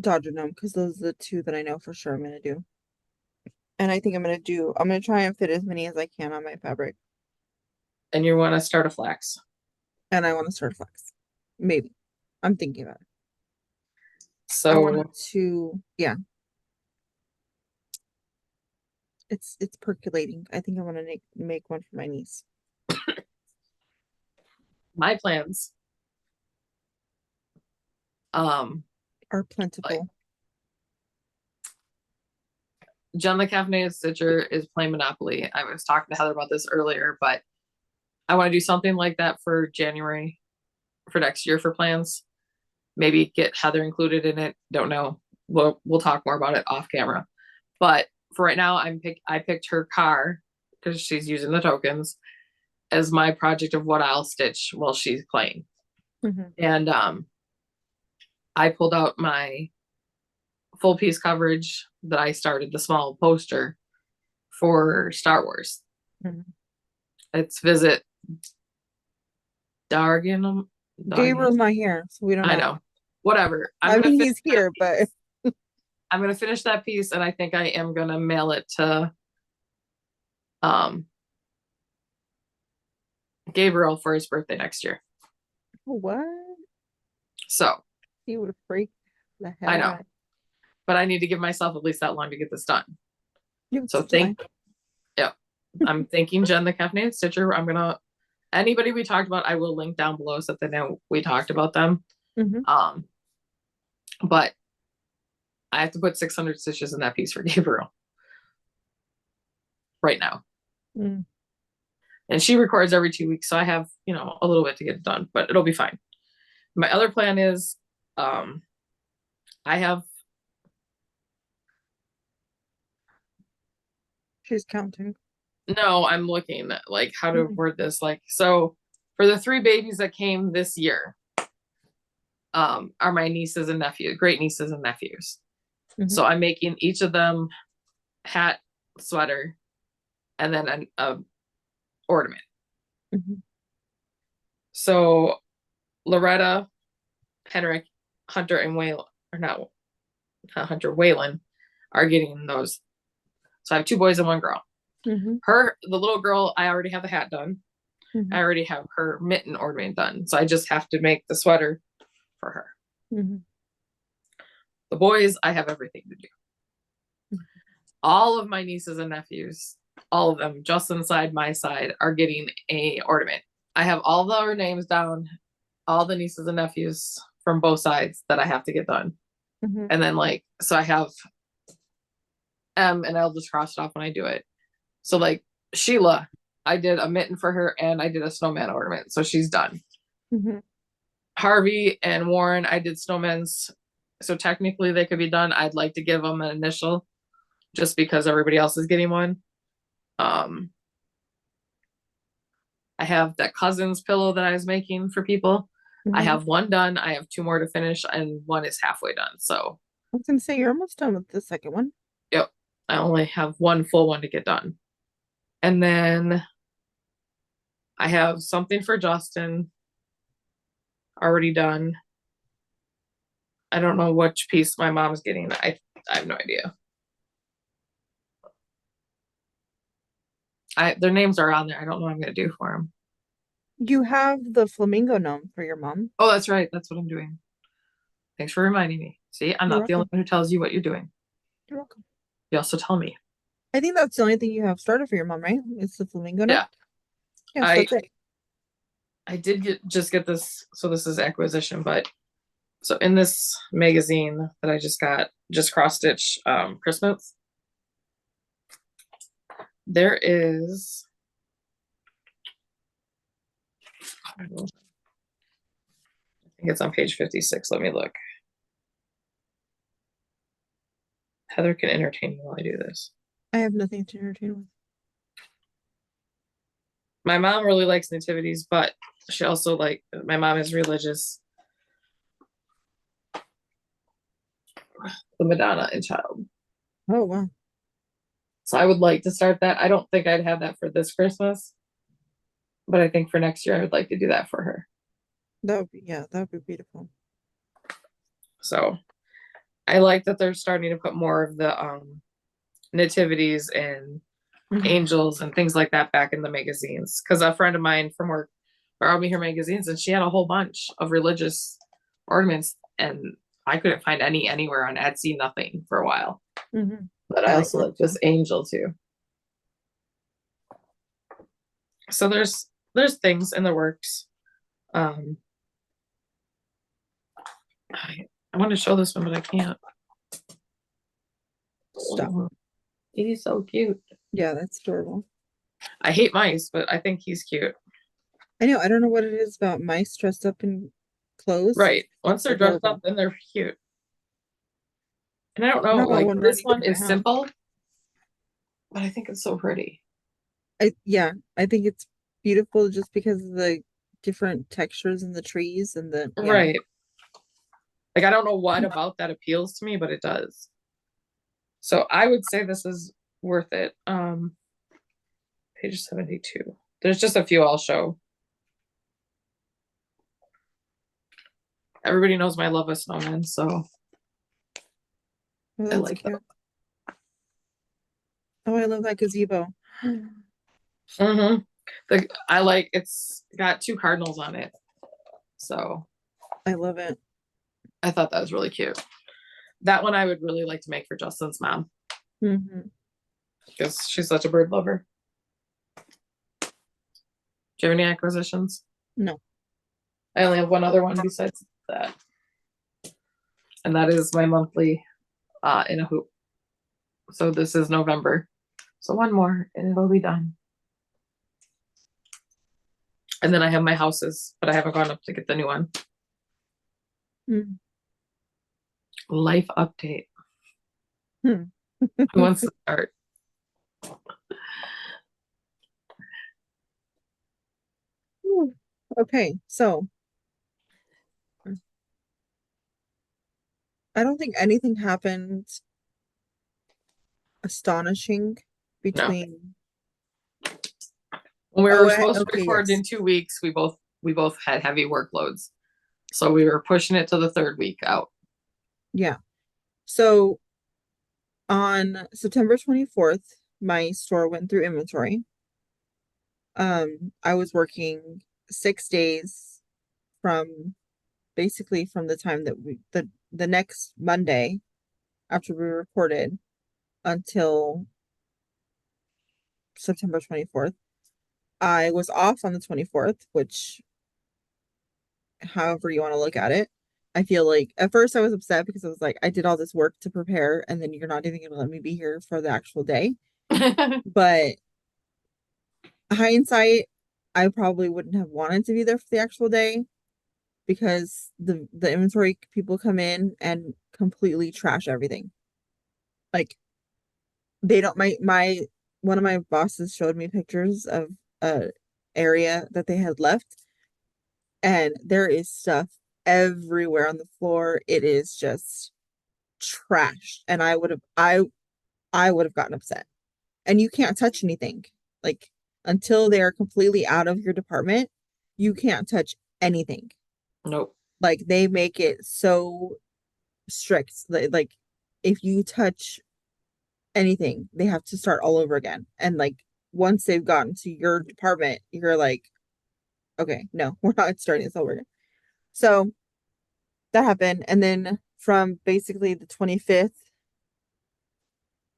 [SPEAKER 1] Dodger gnome because those are the two that I know for sure I'm gonna do. And I think I'm gonna try and fit as many as I can on my fabric.
[SPEAKER 2] and you want to start a flax.
[SPEAKER 1] And I want to start a flex. Maybe. I'm thinking about it. I
[SPEAKER 2] So
[SPEAKER 1] want to, yeah. It's percolating. I think I want to make one for my niece.
[SPEAKER 2] my plans,
[SPEAKER 1] Are
[SPEAKER 2] like
[SPEAKER 1] plentiful.
[SPEAKER 2] Jenn the Caffeinated Stitcher is playing Monopoly. I was talking to Heather about this earlier, but I want to do something like that for January for next year for plans. Maybe get Heather included in it. Don't know. We'll talk more about it off camera. But for right now, I picked her car because she's using the tokens as my project of what I'll stitch while she's playing.
[SPEAKER 1] Mhm.
[SPEAKER 2] And I pulled out my full piece coverage that I started the small poster for Star Wars.
[SPEAKER 1] Mhm.
[SPEAKER 2] It's visit Dargan.
[SPEAKER 1] Gabriel's not here, so we don't
[SPEAKER 2] I
[SPEAKER 1] know.
[SPEAKER 2] know. Whatever.
[SPEAKER 1] I mean, he's here, but
[SPEAKER 2] I'm gonna finish that piece, and I think I am gonna mail it to um Gabriel for his birthday next year.
[SPEAKER 1] what?
[SPEAKER 2] So
[SPEAKER 1] He would freak the hell
[SPEAKER 2] I know,
[SPEAKER 1] out.
[SPEAKER 2] but I need to give myself at least that long to get this done.
[SPEAKER 1] You
[SPEAKER 2] So yeah, I'm thanking Jenn the Caffeinated Stitcher. I'm gonna anybody we talked about, I will link down below so that they know we talked about them.
[SPEAKER 1] Mhm.
[SPEAKER 2] But I have to put 600 stitches in that piece for Gabriel right now.
[SPEAKER 1] Mm.
[SPEAKER 2] And she records every 2 weeks, so I have, a little bit to get it done, but it'll be fine. My other plan is I have
[SPEAKER 1] She's counting.
[SPEAKER 2] No, I'm looking at like how to
[SPEAKER 1] Mhm,
[SPEAKER 2] word this. Like, so for the three babies that came this year, are my nieces and nephews, great nieces and nephews.
[SPEAKER 1] mhm,
[SPEAKER 2] So I'm making each of them hat, sweater, and then a ornament.
[SPEAKER 1] mhm,
[SPEAKER 2] So Loretta, Henrik, Hunter, and Waylon, or not Hunter, Waylon, are getting those. So I have two boys and one girl.
[SPEAKER 1] mhm,
[SPEAKER 2] The little girl, I already have the hat done. I
[SPEAKER 1] mhm,
[SPEAKER 2] already have her mitten ornament done. So I just have to make the sweater for her.
[SPEAKER 1] mhm,
[SPEAKER 2] The boys, I have everything to do.
[SPEAKER 1] mhm,
[SPEAKER 2] All of my nieces and nephews, all of them, Justin's side, my side, are getting a ornament. I have all their names down, all the nieces and nephews from both sides that I have to get done.
[SPEAKER 1] mhm.
[SPEAKER 2] And then like, so I have and I'll just cross it off when I do it. So like Sheila, I did a mitten for her and I did a snowman ornament. So she's done.
[SPEAKER 1] Mhm.
[SPEAKER 2] Harvey and Warren, I did snowmen's. So technically they could be done. I'd like to give them an initial just because everybody else is getting one. Um, I have that cousin's pillow that I was making for people. I
[SPEAKER 1] Mhm.
[SPEAKER 2] have one done. I have two more to finish, and one is halfway done. So,
[SPEAKER 1] I was gonna say you're almost done with the second one.
[SPEAKER 2] yep, I only have one full one to get done. And then I have something for Justin already done. I don't know which piece my mom's getting. I have no idea. Their names are on there. I don't know what I'm gonna do for them.
[SPEAKER 1] You have the flamingo gnome for your mom.
[SPEAKER 2] Oh, that's right. That's what I'm doing. Thanks for reminding me. See, I'm
[SPEAKER 1] You're
[SPEAKER 2] not the only
[SPEAKER 1] welcome.
[SPEAKER 2] one who tells you what you're doing.
[SPEAKER 1] You're welcome.
[SPEAKER 2] You also tell me.
[SPEAKER 1] I think that's the only thing you have started for your mom, right? It's the flamingo gnome.
[SPEAKER 2] Yeah,
[SPEAKER 1] Yes,
[SPEAKER 2] I
[SPEAKER 1] that's it.
[SPEAKER 2] I did get this. So this is acquisition, but so in this magazine that I just got, just cross stitch Christmas, there is I think it's on page 56. Let me look. Heather can entertain me while I do this.
[SPEAKER 1] I have nothing to entertain with.
[SPEAKER 2] My mom really likes nativities, but she also my mom is religious. The Madonna and Child.
[SPEAKER 1] Oh wow.
[SPEAKER 2] So I would like to start that. I don't think I'd have that for this Christmas, but I think for next year I would like to do that for her.
[SPEAKER 1] That would be that would be beautiful.
[SPEAKER 2] So I like that they're starting to put more of the nativities and
[SPEAKER 1] Mhm.
[SPEAKER 2] angels and things like that back in the magazines. Because a friend of mine from work borrowed me her magazines and she had a whole bunch of religious ornaments and I couldn't find any anywhere on Etsy, nothing for a while.
[SPEAKER 1] Mhm.
[SPEAKER 2] But
[SPEAKER 1] I
[SPEAKER 2] I
[SPEAKER 1] like
[SPEAKER 2] also
[SPEAKER 1] that
[SPEAKER 2] like
[SPEAKER 1] too.
[SPEAKER 2] this angel too. So there's things in the works. Um I want to show this one, but I can't.
[SPEAKER 1] Stop.
[SPEAKER 2] Oh, he's so cute.
[SPEAKER 1] Yeah, that's adorable.
[SPEAKER 2] I hate mice, but I think he's cute.
[SPEAKER 1] I know. I don't know what it is about mice dressed up in clothes.
[SPEAKER 2] Right. Once
[SPEAKER 1] It's
[SPEAKER 2] they're dressed up,
[SPEAKER 1] adorable.
[SPEAKER 2] then they're cute. And I don't
[SPEAKER 1] I
[SPEAKER 2] know,
[SPEAKER 1] don't know
[SPEAKER 2] like
[SPEAKER 1] one
[SPEAKER 2] this
[SPEAKER 1] running
[SPEAKER 2] one
[SPEAKER 1] through my
[SPEAKER 2] is
[SPEAKER 1] house.
[SPEAKER 2] simple, but I think it's so pretty.
[SPEAKER 1] Yeah, I think it's beautiful just because of the different textures in the trees and the yeah.
[SPEAKER 2] Right. Like I don't know what about that appeals to me, but it does. So I would say this is worth it. Page 72. There's just a few I'll show. Everybody knows my love of snowmen, so
[SPEAKER 1] Oh,
[SPEAKER 2] I
[SPEAKER 1] that's
[SPEAKER 2] like them.
[SPEAKER 1] cute. Oh, I love that gazebo.
[SPEAKER 2] Mm-hmm. I like it's got two cardinals on it. So
[SPEAKER 1] I love it.
[SPEAKER 2] I thought that was really cute. That one I would really like to make for Justin's mom
[SPEAKER 1] Hmm.
[SPEAKER 2] because she's such a bird lover. Do you have any acquisitions?
[SPEAKER 1] No.
[SPEAKER 2] I only have one other one besides that, and that is my monthly in a hoop. So this is November. So one more and it'll be done. And then I have my houses, but I haven't gone up to get the new one.
[SPEAKER 1] Mm.
[SPEAKER 2] Life update.
[SPEAKER 1] Hmm.
[SPEAKER 2] Who wants to start?
[SPEAKER 1] Okay, so I don't think anything happened astonishing
[SPEAKER 2] No.
[SPEAKER 1] between.
[SPEAKER 2] When we
[SPEAKER 1] Oh,
[SPEAKER 2] were supposed to
[SPEAKER 1] okay,
[SPEAKER 2] record
[SPEAKER 1] yes.
[SPEAKER 2] in 2 weeks, we both had heavy workloads. So we were pushing it to the third week out.
[SPEAKER 1] Yeah. So on September 24th, my store went through inventory. I was working 6 days from basically from the time that the next Monday after we recorded until September 24th. I was off on the 24th, which however you want to look at it. I feel like at first I was upset because I was like, I did all this work to prepare, and then you're not even going to let me be here for the actual day. But hindsight, I probably wouldn't have wanted to be there for the actual day because the inventory people come in and completely trash everything. Like they don't my one of my bosses showed me pictures of a area that they had left, and there is stuff everywhere on the floor. It is just trash, and I would have gotten upset. And you can't touch anything. Like until they are completely out of your department, you can't touch anything.
[SPEAKER 2] Nope.
[SPEAKER 1] Like they make it so strict. Like if you touch anything, they have to start all over again. And like once they've gotten to your department, you're like, okay, no, we're not starting this over again. So that happened. And then from basically the 25th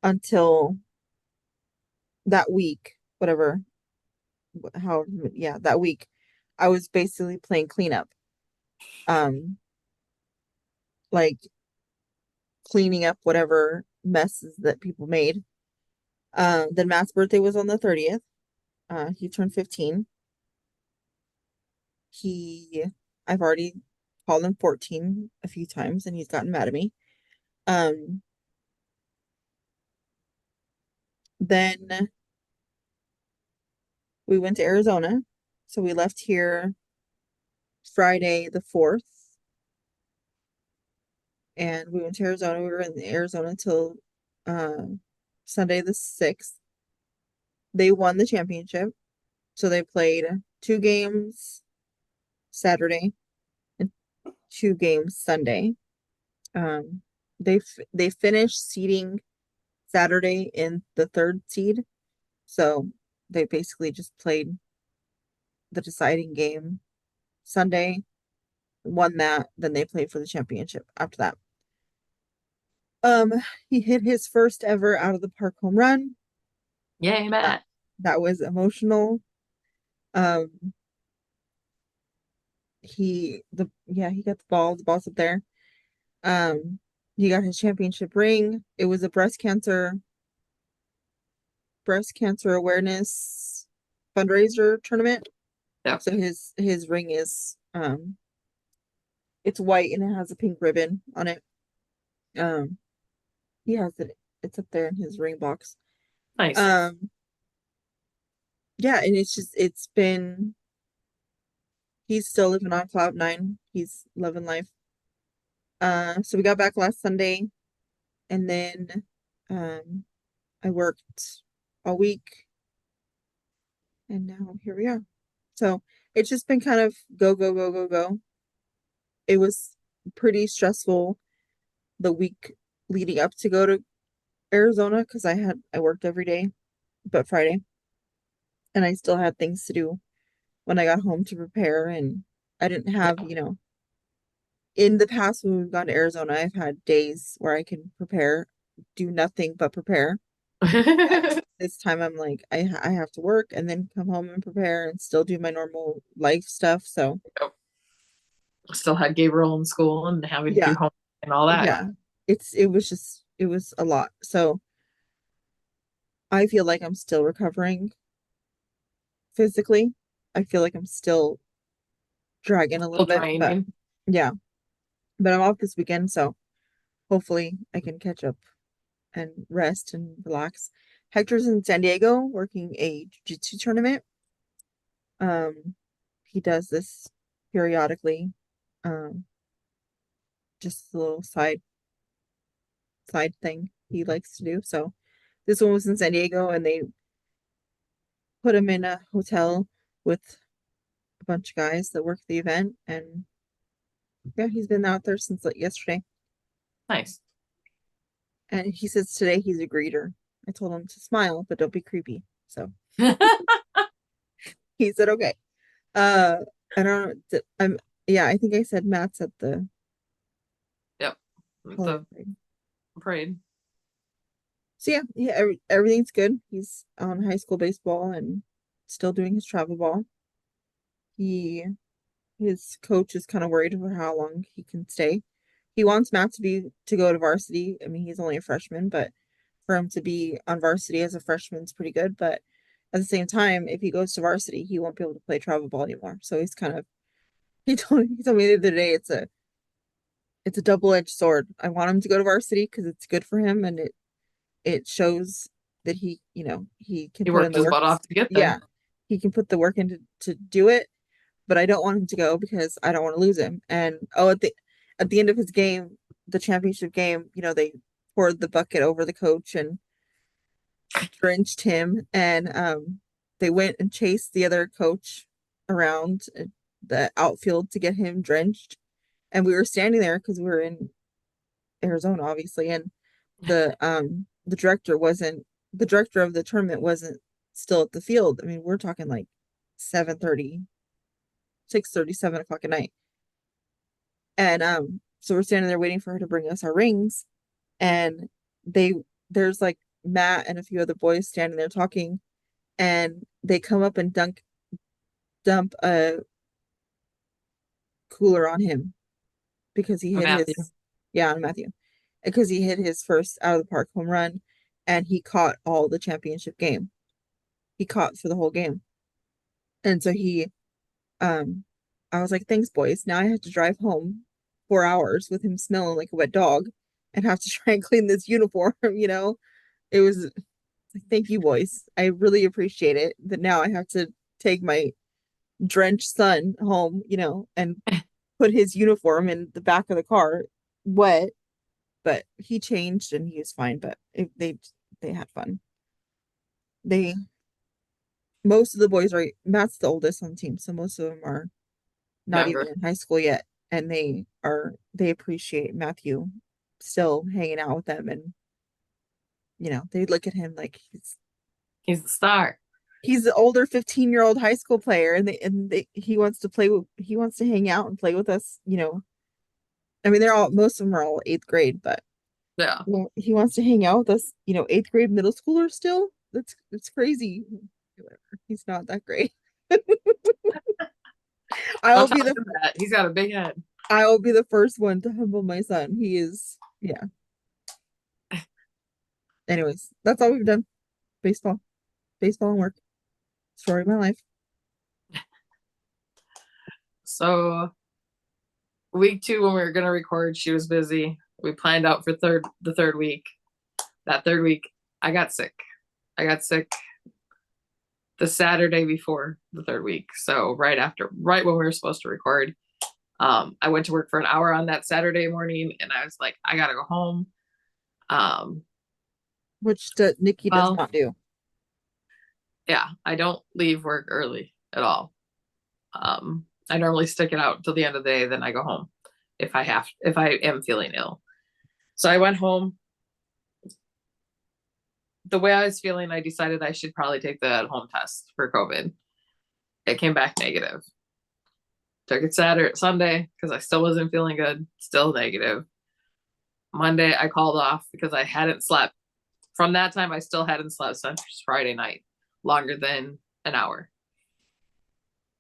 [SPEAKER 1] until that week, whatever, how, yeah, that week, I was basically playing cleanup. Um, like cleaning up whatever messes that people made. Then Matt's birthday was on the 30th. He turned 15. He, I've already called him 14 a few times and he's gotten mad at me. Um, then we went to Arizona. So we left here Friday the 4th and we went to Arizona. We were in Arizona until uh, Sunday the 6th. They won the championship. So they played 2 games Saturday and 2 games Sunday. Um, they finished seeding Saturday in the third seed. So they basically just played the deciding game Sunday, won that, then they played for the championship after that. Um, he hit his first ever out of the park home run.
[SPEAKER 2] Yay,
[SPEAKER 1] That
[SPEAKER 2] Matt.
[SPEAKER 1] that was emotional. Um, he got the ball's up there. Um, he got his championship ring. It was a breast cancer awareness fundraiser tournament.
[SPEAKER 2] Yeah.
[SPEAKER 1] So his ring is it's white and it has a pink ribbon on it. Um he has it, it's up there in his ring box.
[SPEAKER 2] Nice.
[SPEAKER 1] Um yeah, and it's been he's still living on cloud nine. He's loving life. So we got back last Sunday and then um I worked all week and now here we are. So it's just been kind of go, go, go, go, go. It was pretty stressful the week leading up to go to Arizona because I worked every day but Friday, and I still had things to do when I got home to prepare, and I didn't have, in the past when we've gone to Arizona, I've had days where I can prepare, do nothing but prepare. And
[SPEAKER 2] Yeah.
[SPEAKER 1] this time I'm like I have to work and then come home and prepare and still do my normal life stuff. So
[SPEAKER 2] Still had Gabriel in school and having to
[SPEAKER 1] yeah,
[SPEAKER 2] do homework and all that.
[SPEAKER 1] yeah. It was a lot. So I feel like I'm still recovering physically. I feel like I'm still dragging a little
[SPEAKER 2] Still
[SPEAKER 1] bit, but
[SPEAKER 2] draining.
[SPEAKER 1] yeah. But I'm off this weekend, so hopefully I can catch up and rest and relax. Hector's in San Diego working a jiu-jitsu tournament. Um, he does this periodically. Um, just a little side thing he likes to do. So this one was in San Diego, and they put him in a hotel with a bunch of guys that work the event, and yeah, he's been out there since like yesterday.
[SPEAKER 2] Nice.
[SPEAKER 1] And he says today he's a greeter. I told him to smile, but don't be creepy. So he said okay. Uh, I don't know. I'm yeah. I think I said Matt's at the
[SPEAKER 2] Yep.
[SPEAKER 1] Halloween
[SPEAKER 2] The
[SPEAKER 1] parade.
[SPEAKER 2] parade.
[SPEAKER 1] So yeah, everything's good. He's on high school baseball and still doing his travel ball. He his coach is kind of worried for how long he can stay. He wants Matt to go to varsity. I mean, he's only a freshman, but for him to be on varsity as a freshman is pretty good. But at the same time, if he goes to varsity, he won't be able to play travel ball anymore. So he's kind of he told me the other day it's a double-edged sword. I want him to go to varsity because it's good for him and it shows that he can
[SPEAKER 2] He
[SPEAKER 1] put in
[SPEAKER 2] worked
[SPEAKER 1] the
[SPEAKER 2] his
[SPEAKER 1] work.
[SPEAKER 2] butt off to get there.
[SPEAKER 1] Yeah, he can put the work into to do it, but I don't want him to go because I don't want to lose him. And at the end of his game, the championship game, they poured the bucket over the coach and drenched him, and they went and chased the other coach around the outfield to get him drenched. And we were standing there because we were in Arizona, obviously, and the director of the tournament wasn't still at the field. I mean, we're talking like 7:30, 6:30, 7 o'clock at night. And so we're standing there waiting for her to bring us our rings. And they there's like Matt and a few other boys standing there talking, and they come up and dump a cooler on him because he hit
[SPEAKER 2] Matthew.
[SPEAKER 1] his yeah, on Matthew. Because he hit his first out of the park home run and he caught all the championship game. He caught for the whole game. And so um I was like, thanks, boys. Now I have to drive home 4 hours with him smelling like a wet dog and have to try and clean this uniform, you know? It was like, thank you, boys. I really appreciate it. But now I have to take my drenched son home, and put his uniform in the back of the car wet, but he changed and he was fine. But they had fun. They Most of the boys are Matt's the oldest on the team, so most of them are not even
[SPEAKER 2] Younger.
[SPEAKER 1] in high school yet, and they appreciate Matthew still hanging out with them, and they look at him like
[SPEAKER 2] He's the star.
[SPEAKER 1] he's the older 15-year-old high school player, and he wants to he wants to hang out and play with us. I mean, most of them are all eighth grade, but
[SPEAKER 2] Yeah.
[SPEAKER 1] he wants to hang out with us, eighth grade middle schoolers still. That's crazy. Whatever. He's not that great.
[SPEAKER 2] Don't
[SPEAKER 1] I'll
[SPEAKER 2] tell
[SPEAKER 1] be the
[SPEAKER 2] him that. He's got a big head.
[SPEAKER 1] I'll be the first one to humble my son. He is, yeah. Anyways, that's all we've done. Baseball, baseball and work. Story of my life.
[SPEAKER 2] So week two, when we were gonna record, she was busy. We planned out for the third week. That third week, I got sick. I got sick the Saturday before the third week. So right when we were supposed to record, I went to work for an hour on that Saturday morning, and I was like, I gotta go home. Um,
[SPEAKER 1] Which Nicci does
[SPEAKER 2] well,
[SPEAKER 1] not do.
[SPEAKER 2] yeah, I don't leave work early at all. I normally stick it out until the end of the day, then I go home if I am feeling ill. So I went home. The way I was feeling, I decided I should probably take the home test for COVID. It came back negative. Took it Sunday because I still wasn't feeling good, still negative. Monday, I called off because I hadn't slept. From that time, I still hadn't slept since Friday night, longer than an hour.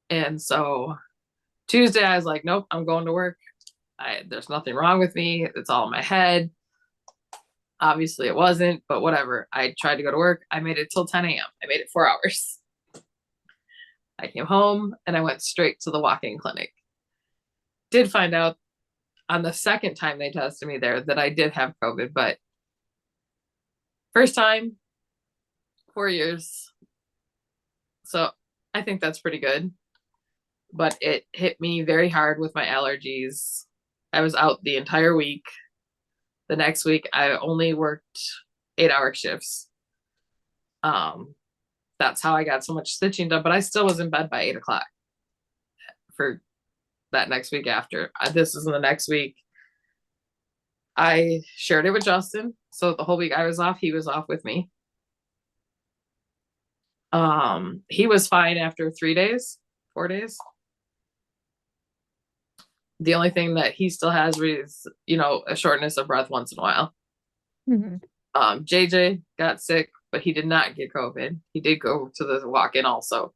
[SPEAKER 2] And so Tuesday, I was like, nope, I'm going to work. There's nothing wrong with me. It's all in my head. Obviously, it wasn't, but whatever. I tried to go to work. I made it till 10 a.m. I made it 4 hours. I came home and I went straight to the walk-in clinic. Did find out on the second time they tested me there that I did have COVID, but first time, 4 years. So I think that's pretty good. but it hit me very hard with my allergies. I was out the entire week. The next week, I only worked 8-hour shifts. That's how I got so much stitching done, but I still was in bed by 8 o'clock for that next week after. This is in the next week. I shared it with Justin. So the whole week I was off, he was off with me. He was fine after 3 days, 4 days. The only thing that he still has is, a shortness of breath once in a while.
[SPEAKER 1] Mm-hmm.
[SPEAKER 2] JJ got sick, but he did not get COVID. He did go to the walk-in also.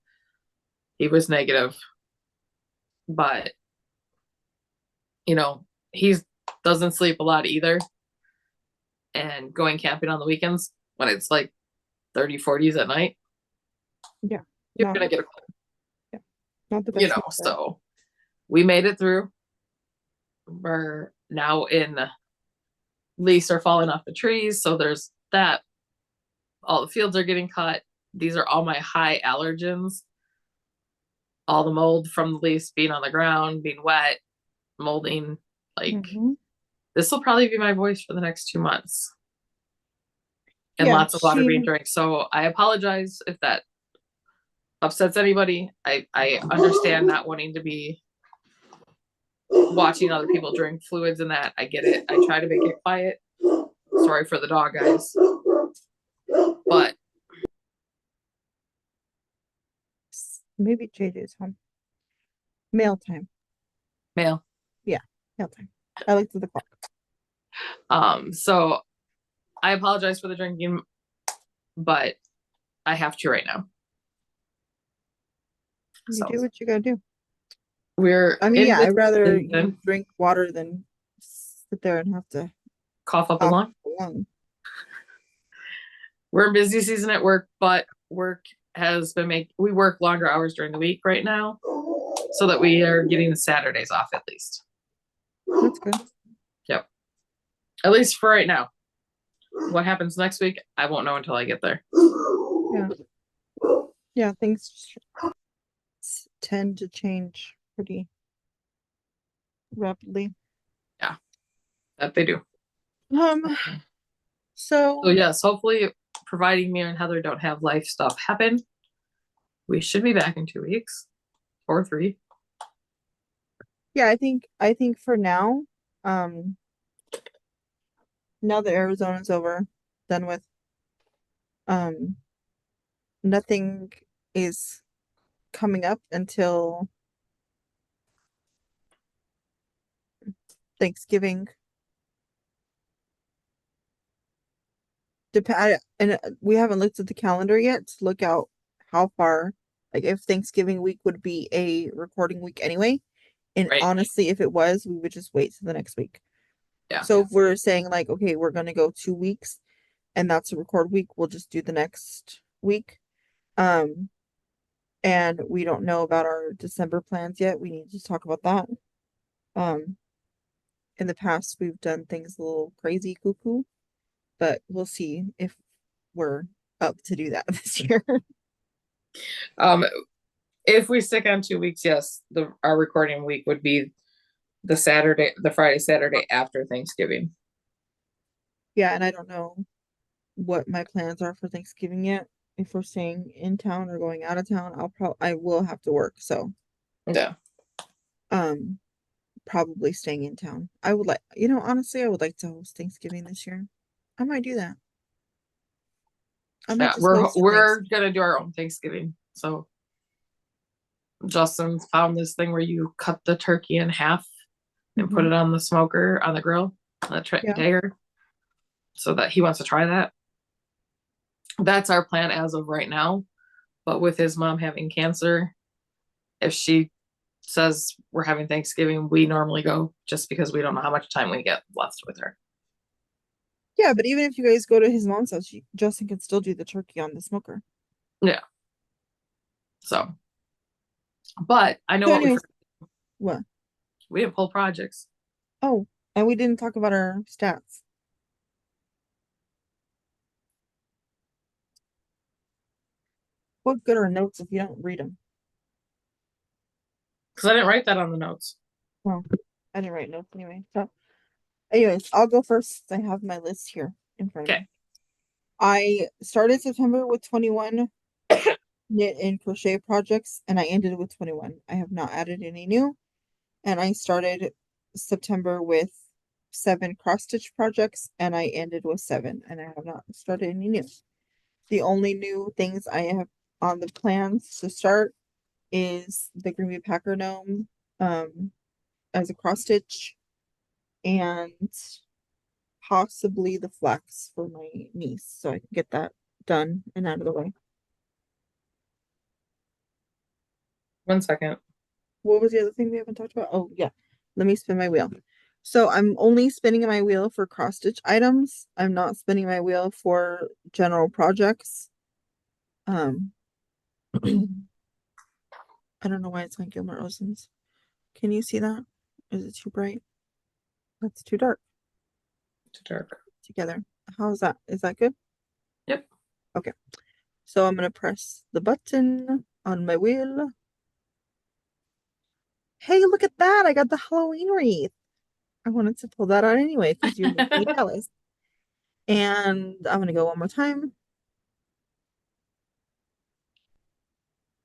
[SPEAKER 2] He was negative. But, he doesn't sleep a lot either. And going camping on the weekends when it's like 30, 40s at night,
[SPEAKER 1] Yeah.
[SPEAKER 2] you're going to get a cold.
[SPEAKER 1] Yeah. Not the best.
[SPEAKER 2] So we made it through. We're now in leaves are falling off the trees. So there's that. All the fields are getting cut. These are all my high allergens. All the mold from the leaves being on the ground, being wet, molding. This will probably be my voice for the next 2 months. And lots of water being drank. So I apologize if that upsets anybody. I understand not wanting to be watching other people drink fluids and that. I get it. I try to make it quiet. Sorry for the dog, guys. But
[SPEAKER 1] maybe JJ's home. Mail time.
[SPEAKER 2] Mail.
[SPEAKER 1] Yeah, mail time. I looked at the
[SPEAKER 2] clock. So I apologize for the drinking, but I have to right now.
[SPEAKER 1] You do what you gotta do.
[SPEAKER 2] I'd
[SPEAKER 1] rather you drink water than sit there and have to
[SPEAKER 2] cough up a lung. We're in busy season at work, but work has been we work longer hours during the week right now so that we are getting the Saturdays off at least.
[SPEAKER 1] That's good.
[SPEAKER 2] Yep. At least for right now. What happens next week, I won't know until I get there.
[SPEAKER 1] Yeah. Yeah, things tend to change pretty rapidly.
[SPEAKER 2] Yeah, that they do.
[SPEAKER 1] So
[SPEAKER 2] yes, hopefully, providing me and Heather don't have life stuff happen, we should be back in 2 weeks or 3.
[SPEAKER 1] Yeah, I think for now, now that Arizona's over, done with, nothing is coming up until Thanksgiving. And we haven't looked at the calendar yet to look out how far, like if Thanksgiving week would be a recording week anyway. And honestly, if it was, we would just wait till the next week.
[SPEAKER 2] Yeah.
[SPEAKER 1] So if we're saying like, okay, we're gonna go 2 weeks and that's a record week, we'll just do the next week. And we don't know about our December plans yet. We need to talk about that. In the past we've done things a little crazy cuckoo, but we'll see if we're up to do that this year.
[SPEAKER 2] If we stick on 2 weeks, yes, our recording week would be the Friday, Saturday after Thanksgiving.
[SPEAKER 1] Yeah, and I don't know what my plans are for Thanksgiving yet. If we're staying in town or going out of town, I will have to work, so
[SPEAKER 2] yeah.
[SPEAKER 1] Probably staying in town. I would honestly, I would like to host Thanksgiving this year. I might do that.
[SPEAKER 2] We're gonna do our own Thanksgiving. So Justin found this thing where you cut the turkey in half and put it on the smoker on the grill, on the dagger, so that he wants to try that. That's our plan as of right now. But with his mom having cancer, if she says we're having Thanksgiving, we normally go just because we don't know how much time we get left with her.
[SPEAKER 1] Yeah, but even if you guys go to his mom's house, Justin can still do the turkey on the smoker.
[SPEAKER 2] Yeah. So, but I know
[SPEAKER 1] what
[SPEAKER 2] we have pull projects.
[SPEAKER 1] Oh, and we didn't talk about our stats. What good are notes if you don't read them?
[SPEAKER 2] Because I didn't write that on the notes.
[SPEAKER 1] Well, I didn't write notes anyway. So, anyways, I'll go first. I have my list here in front of
[SPEAKER 2] Okay.
[SPEAKER 1] me. I started September with 21 knit and crochet projects, and I ended with 21. I have not added any new. And I started September with 7 cross stitch projects, and I ended with 7, and I have not started any new. The only new things I have on the plans to start is the Green Packer Gnome as a cross stitch, and possibly the flax for my niece, so I can get that done and out of the way.
[SPEAKER 2] 1 second.
[SPEAKER 1] What was the other thing we haven't talked about? Oh, yeah. Let me spin my wheel. So I'm only spinning my wheel for cross stitch items. I'm not spinning my wheel for general projects. I don't know why it's on Gilmore Olsen's. Can you see that? Is it too bright? That's too dark.
[SPEAKER 2] Too dark.
[SPEAKER 1] Together. How's that? Is that good?
[SPEAKER 2] Yep.
[SPEAKER 1] Okay. So I'm gonna press the button on my wheel. Hey, look at that! I got the Halloween wreath. I wanted to pull that out anyway because you're making me jealous. And I'm gonna go one more time.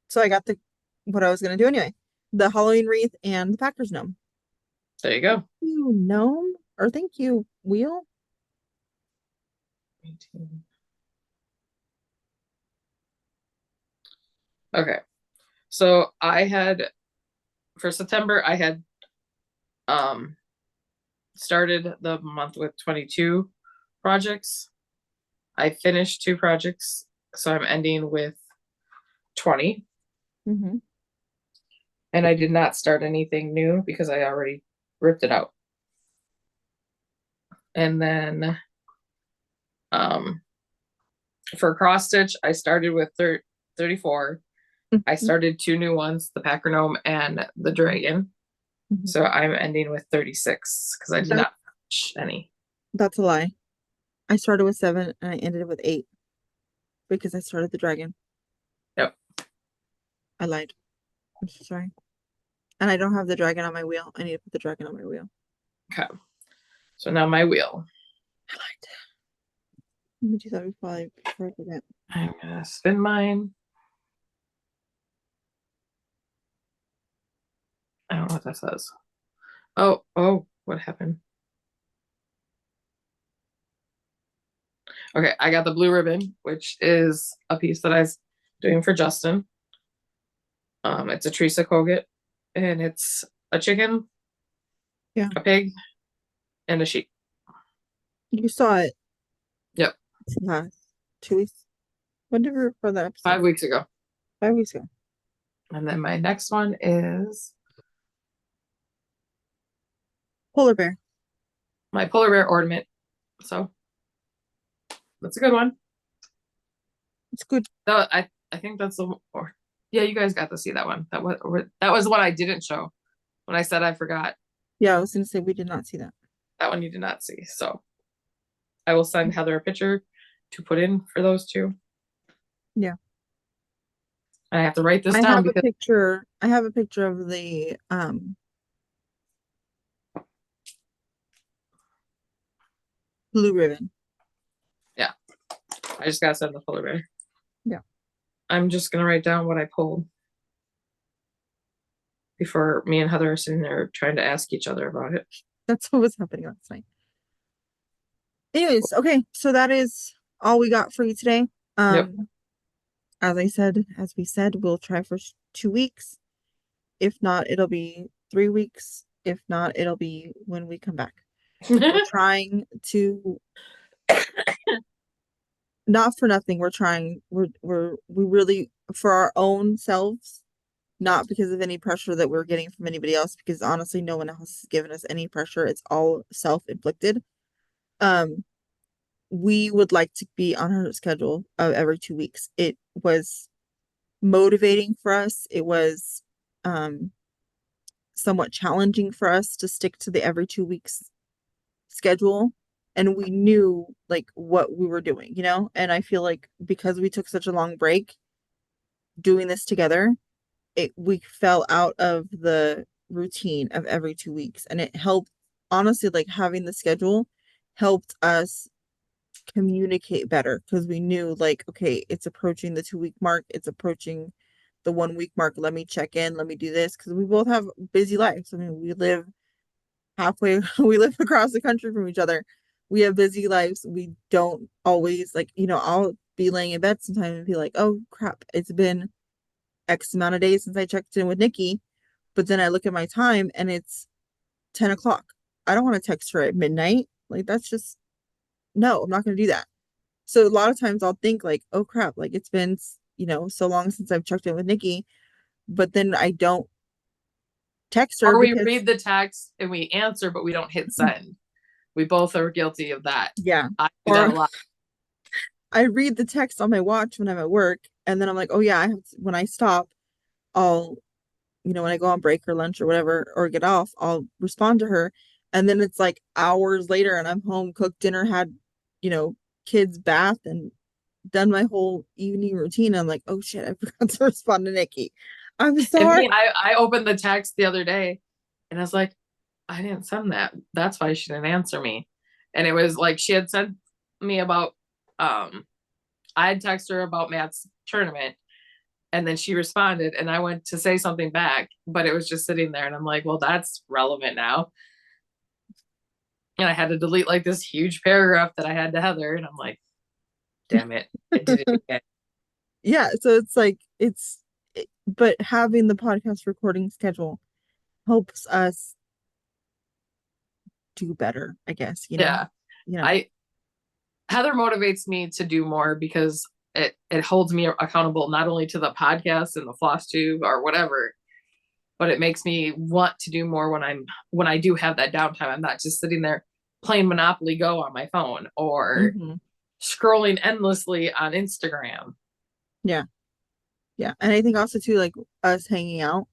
[SPEAKER 1] So I got the what I was gonna do anyway. The Halloween wreath and the Packers gnome.
[SPEAKER 2] There you go.
[SPEAKER 1] Thank you, gnome. Or thank you, wheel.
[SPEAKER 2] 18. Okay. So I had for September I had started the month with 22 projects. I finished 2 projects, so I'm ending with 20.
[SPEAKER 1] Mm-hmm.
[SPEAKER 2] And I did not start anything new because I already ripped it out. And then for cross stitch, I started with 34. I started 2 new ones, the Packer Gnome and the Dragon.
[SPEAKER 1] Mm-hmm.
[SPEAKER 2] So I'm ending with 36 because I did not finish any.
[SPEAKER 1] That's a lie. I started with 7 and I ended with 8 because I started the dragon.
[SPEAKER 2] Yep.
[SPEAKER 1] I lied. I'm so sorry. And I don't have the dragon on my wheel. I need to put the dragon on my wheel.
[SPEAKER 2] Okay. So now my wheel.
[SPEAKER 1] I lied. Let me do that before I forget.
[SPEAKER 2] I'm gonna spin mine. I don't know what that says. Oh, what happened? Okay, I got the blue ribbon, which is a piece that I was doing for Justin. It's a Teresa Kogut, and it's a chicken,
[SPEAKER 1] Yeah.
[SPEAKER 2] a pig, and a sheep.
[SPEAKER 1] You saw it.
[SPEAKER 2] Yep.
[SPEAKER 1] Last 2 weeks. When did we record that episode?
[SPEAKER 2] 5 weeks ago.
[SPEAKER 1] 5 weeks ago.
[SPEAKER 2] And then my next one is
[SPEAKER 1] Polar bear.
[SPEAKER 2] my polar bear ornament. So that's a good one.
[SPEAKER 1] It's good.
[SPEAKER 2] So I think that's the or yeah, you guys got to see that one. That was the one I didn't show when I said I forgot.
[SPEAKER 1] Yeah, I was gonna say we did not see that.
[SPEAKER 2] That one you did not see. So I will send Heather a picture to put in for those 2.
[SPEAKER 1] Yeah.
[SPEAKER 2] I have to write this
[SPEAKER 1] I
[SPEAKER 2] down
[SPEAKER 1] have
[SPEAKER 2] because
[SPEAKER 1] a picture. I have a picture of the blue ribbon.
[SPEAKER 2] yeah, I just gotta send the polar bear.
[SPEAKER 1] Yeah.
[SPEAKER 2] I'm just gonna write down what I pulled before me and Heather are sitting there trying to ask each other about it.
[SPEAKER 1] That's what was happening last night. Anyways, okay, so that is all we got for you today.
[SPEAKER 2] Yep.
[SPEAKER 1] As we said, we'll try for 2 weeks. If not, it'll be 3 weeks. If not, it'll be when we come back. We're trying to not for nothing. We're trying. We really for our own selves, not because of any pressure that we're getting from anybody else. Because honestly, no one else has given us any pressure. It's all self-inflicted. We would like to be on her schedule of every 2 weeks. It was motivating for us. It was somewhat challenging for us to stick to the every 2 weeks schedule, and we knew like what we were doing, and I feel like because we took such a long break doing this together, we fell out of the routine of every 2 weeks, and it helped, honestly, like having the schedule helped us communicate better because we knew like, okay, it's approaching the 2 week mark, it's approaching the 1 week mark. Let me check in, let me do this because we both have busy lives. I mean, we live halfway, we live across the country from each other. We have busy lives. We don't always like, I'll be laying in bed sometime and be like, oh crap, it's been X amount of days since I checked in with Nicci. But then I look at my time and it's 10 o'clock. I don't want to text her at midnight. Like, that's just, no, I'm not going to do that. So a lot of times I'll think like, oh crap, like it's been, so long since I've checked in with Nicci, but then I don't text her
[SPEAKER 2] Or we
[SPEAKER 1] because,
[SPEAKER 2] read the text and we answer, but we don't hit send. We both are guilty of that.
[SPEAKER 1] yeah.
[SPEAKER 2] I do that
[SPEAKER 1] Or
[SPEAKER 2] a lot.
[SPEAKER 1] I read the text on my watch when I'm at work, and then I'm like, oh yeah, when I stop, I'll, when I go on break or lunch or whatever, or get off, I'll respond to her. And then it's like hours later and I'm home, cooked dinner, had, you know, kids bath and done my whole evening routine. I'm like, oh shit, I forgot to respond to Nicci. I'm
[SPEAKER 2] And
[SPEAKER 1] sorry.
[SPEAKER 2] me, I opened the text the other day and I was like, I didn't send that. That's why she didn't answer me. And it was like she had sent me about I had texted her about Matt's tournament and then she responded and I went to say something back, but it was just sitting there and I'm like, well, that's relevant now. And I had to delete like this huge paragraph that I had to Heather and I'm like, damn it, I did it again.
[SPEAKER 1] Yeah, so it's like but having the podcast recording schedule helps us do better, I guess,
[SPEAKER 2] Yeah.
[SPEAKER 1] You know.
[SPEAKER 2] I Heather motivates me to do more because it holds me accountable not only to the podcast and the floss tube or whatever, but it makes me want to do more when I do have that downtime. I'm not just sitting there playing Monopoly Go on my phone or
[SPEAKER 1] Hmm.
[SPEAKER 2] scrolling endlessly on Instagram.
[SPEAKER 1] Yeah. Yeah. And I think also too, like us hanging out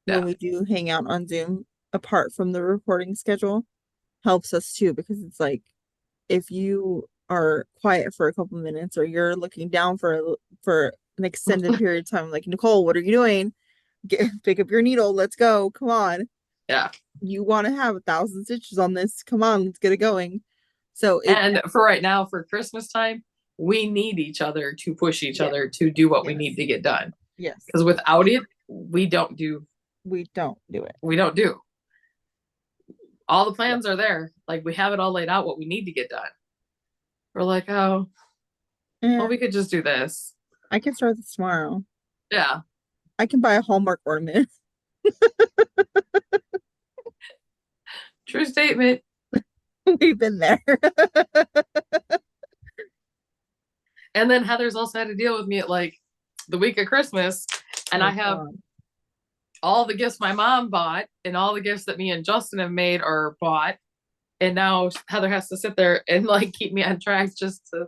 [SPEAKER 1] when
[SPEAKER 2] Yeah.
[SPEAKER 1] we do hang out on Zoom, apart from the recording schedule, helps us too, because it's like if you are quiet for a couple minutes or you're looking down for an extended period of time, like, Nicole, what are you doing? Pick up your needle. Let's go. Come on.
[SPEAKER 2] Yeah.
[SPEAKER 1] You want to have 1,000 stitches on this. Come on, let's get it going. So
[SPEAKER 2] And for right now, for Christmas time, we need each other to push each
[SPEAKER 1] yeah,
[SPEAKER 2] other to do what we
[SPEAKER 1] yes,
[SPEAKER 2] need to get done.
[SPEAKER 1] yes.
[SPEAKER 2] Because without it,
[SPEAKER 1] We don't do it.
[SPEAKER 2] we don't do. All the plans are there. Like we have it all laid out what we need to get done. We're like, oh, well,
[SPEAKER 1] Eh,
[SPEAKER 2] we could just do this.
[SPEAKER 1] I can start this tomorrow.
[SPEAKER 2] Yeah.
[SPEAKER 1] I can buy a Hallmark ornament.
[SPEAKER 2] True statement.
[SPEAKER 1] We've been there.
[SPEAKER 2] And then Heather's also had to deal with me at like the week of Christmas. And I
[SPEAKER 1] Oh
[SPEAKER 2] have
[SPEAKER 1] God.
[SPEAKER 2] all the gifts my mom bought and all the gifts that me and Justin have made or bought. And now Heather has to sit there and like keep me on track just to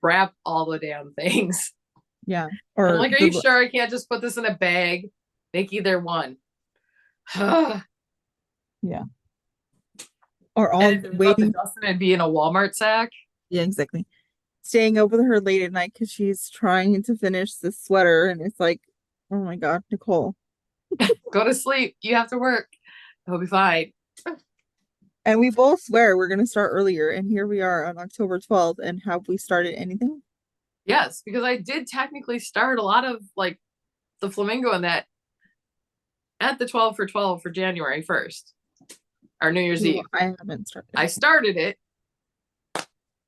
[SPEAKER 2] wrap all the damn things.
[SPEAKER 1] Yeah.
[SPEAKER 2] I'm
[SPEAKER 1] Or
[SPEAKER 2] like, are you sure I can't just put this in a bag? Make either one. And
[SPEAKER 1] yeah. Or all
[SPEAKER 2] if it was up to
[SPEAKER 1] waiting.
[SPEAKER 2] Justin, it'd be in a Walmart sack.
[SPEAKER 1] Yeah, exactly. Staying up with her late at night because she's trying to finish this sweater, and it's like, oh my God, Nicole.
[SPEAKER 2] Go to sleep. You have to work. It'll be fine.
[SPEAKER 1] And we both swear we're gonna start earlier, and here we are on October 12th, and have we started anything?
[SPEAKER 2] Yes, because I did technically start a lot of like the flamingo and that at the 12 for 12 for January 1st, our New Year's
[SPEAKER 1] Ooh,
[SPEAKER 2] Eve.
[SPEAKER 1] I haven't started
[SPEAKER 2] I
[SPEAKER 1] anything.
[SPEAKER 2] started it,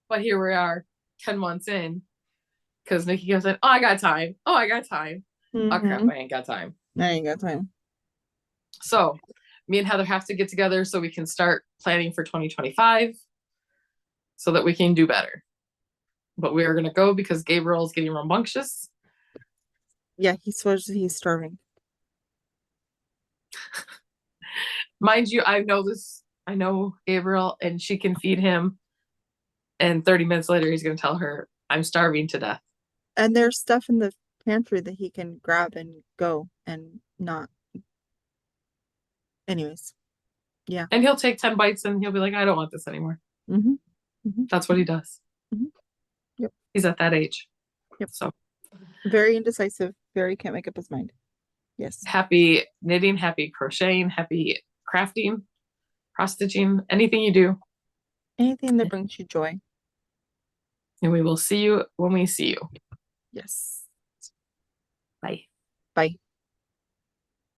[SPEAKER 2] but here we are 10 months in because Nicci goes in, oh, I got time. Oh, I got time. Oh, crap,
[SPEAKER 1] Mm-hmm.
[SPEAKER 2] I ain't got time.
[SPEAKER 1] I ain't got time.
[SPEAKER 2] So me and Heather have to get together so we can start planning for 2025 so that we can do better. But we are going to go because Gabriel is getting rambunctious.
[SPEAKER 1] Yeah, he swears that he's starving.
[SPEAKER 2] Mind you, I know Gabriel, and she can feed him. And 30 minutes later, he's going to tell her, I'm starving to death.
[SPEAKER 1] And there's stuff in the pantry that he can grab and go and not. Anyways, yeah.
[SPEAKER 2] And he'll take 10 bites and he'll be like, I don't want this anymore.
[SPEAKER 1] Mm-hmm. Mm-hmm.
[SPEAKER 2] That's what he does.
[SPEAKER 1] Mm-hmm.
[SPEAKER 2] He's at that age.
[SPEAKER 1] Yep.
[SPEAKER 2] So
[SPEAKER 1] Very indecisive. Very can't make up his mind. Yes.
[SPEAKER 2] Happy knitting, happy crocheting, happy crafting, cross stitching, anything you do.
[SPEAKER 1] Anything that brings you joy.
[SPEAKER 2] And we will see you when we see you.
[SPEAKER 1] Yes.
[SPEAKER 2] Bye.
[SPEAKER 1] Bye.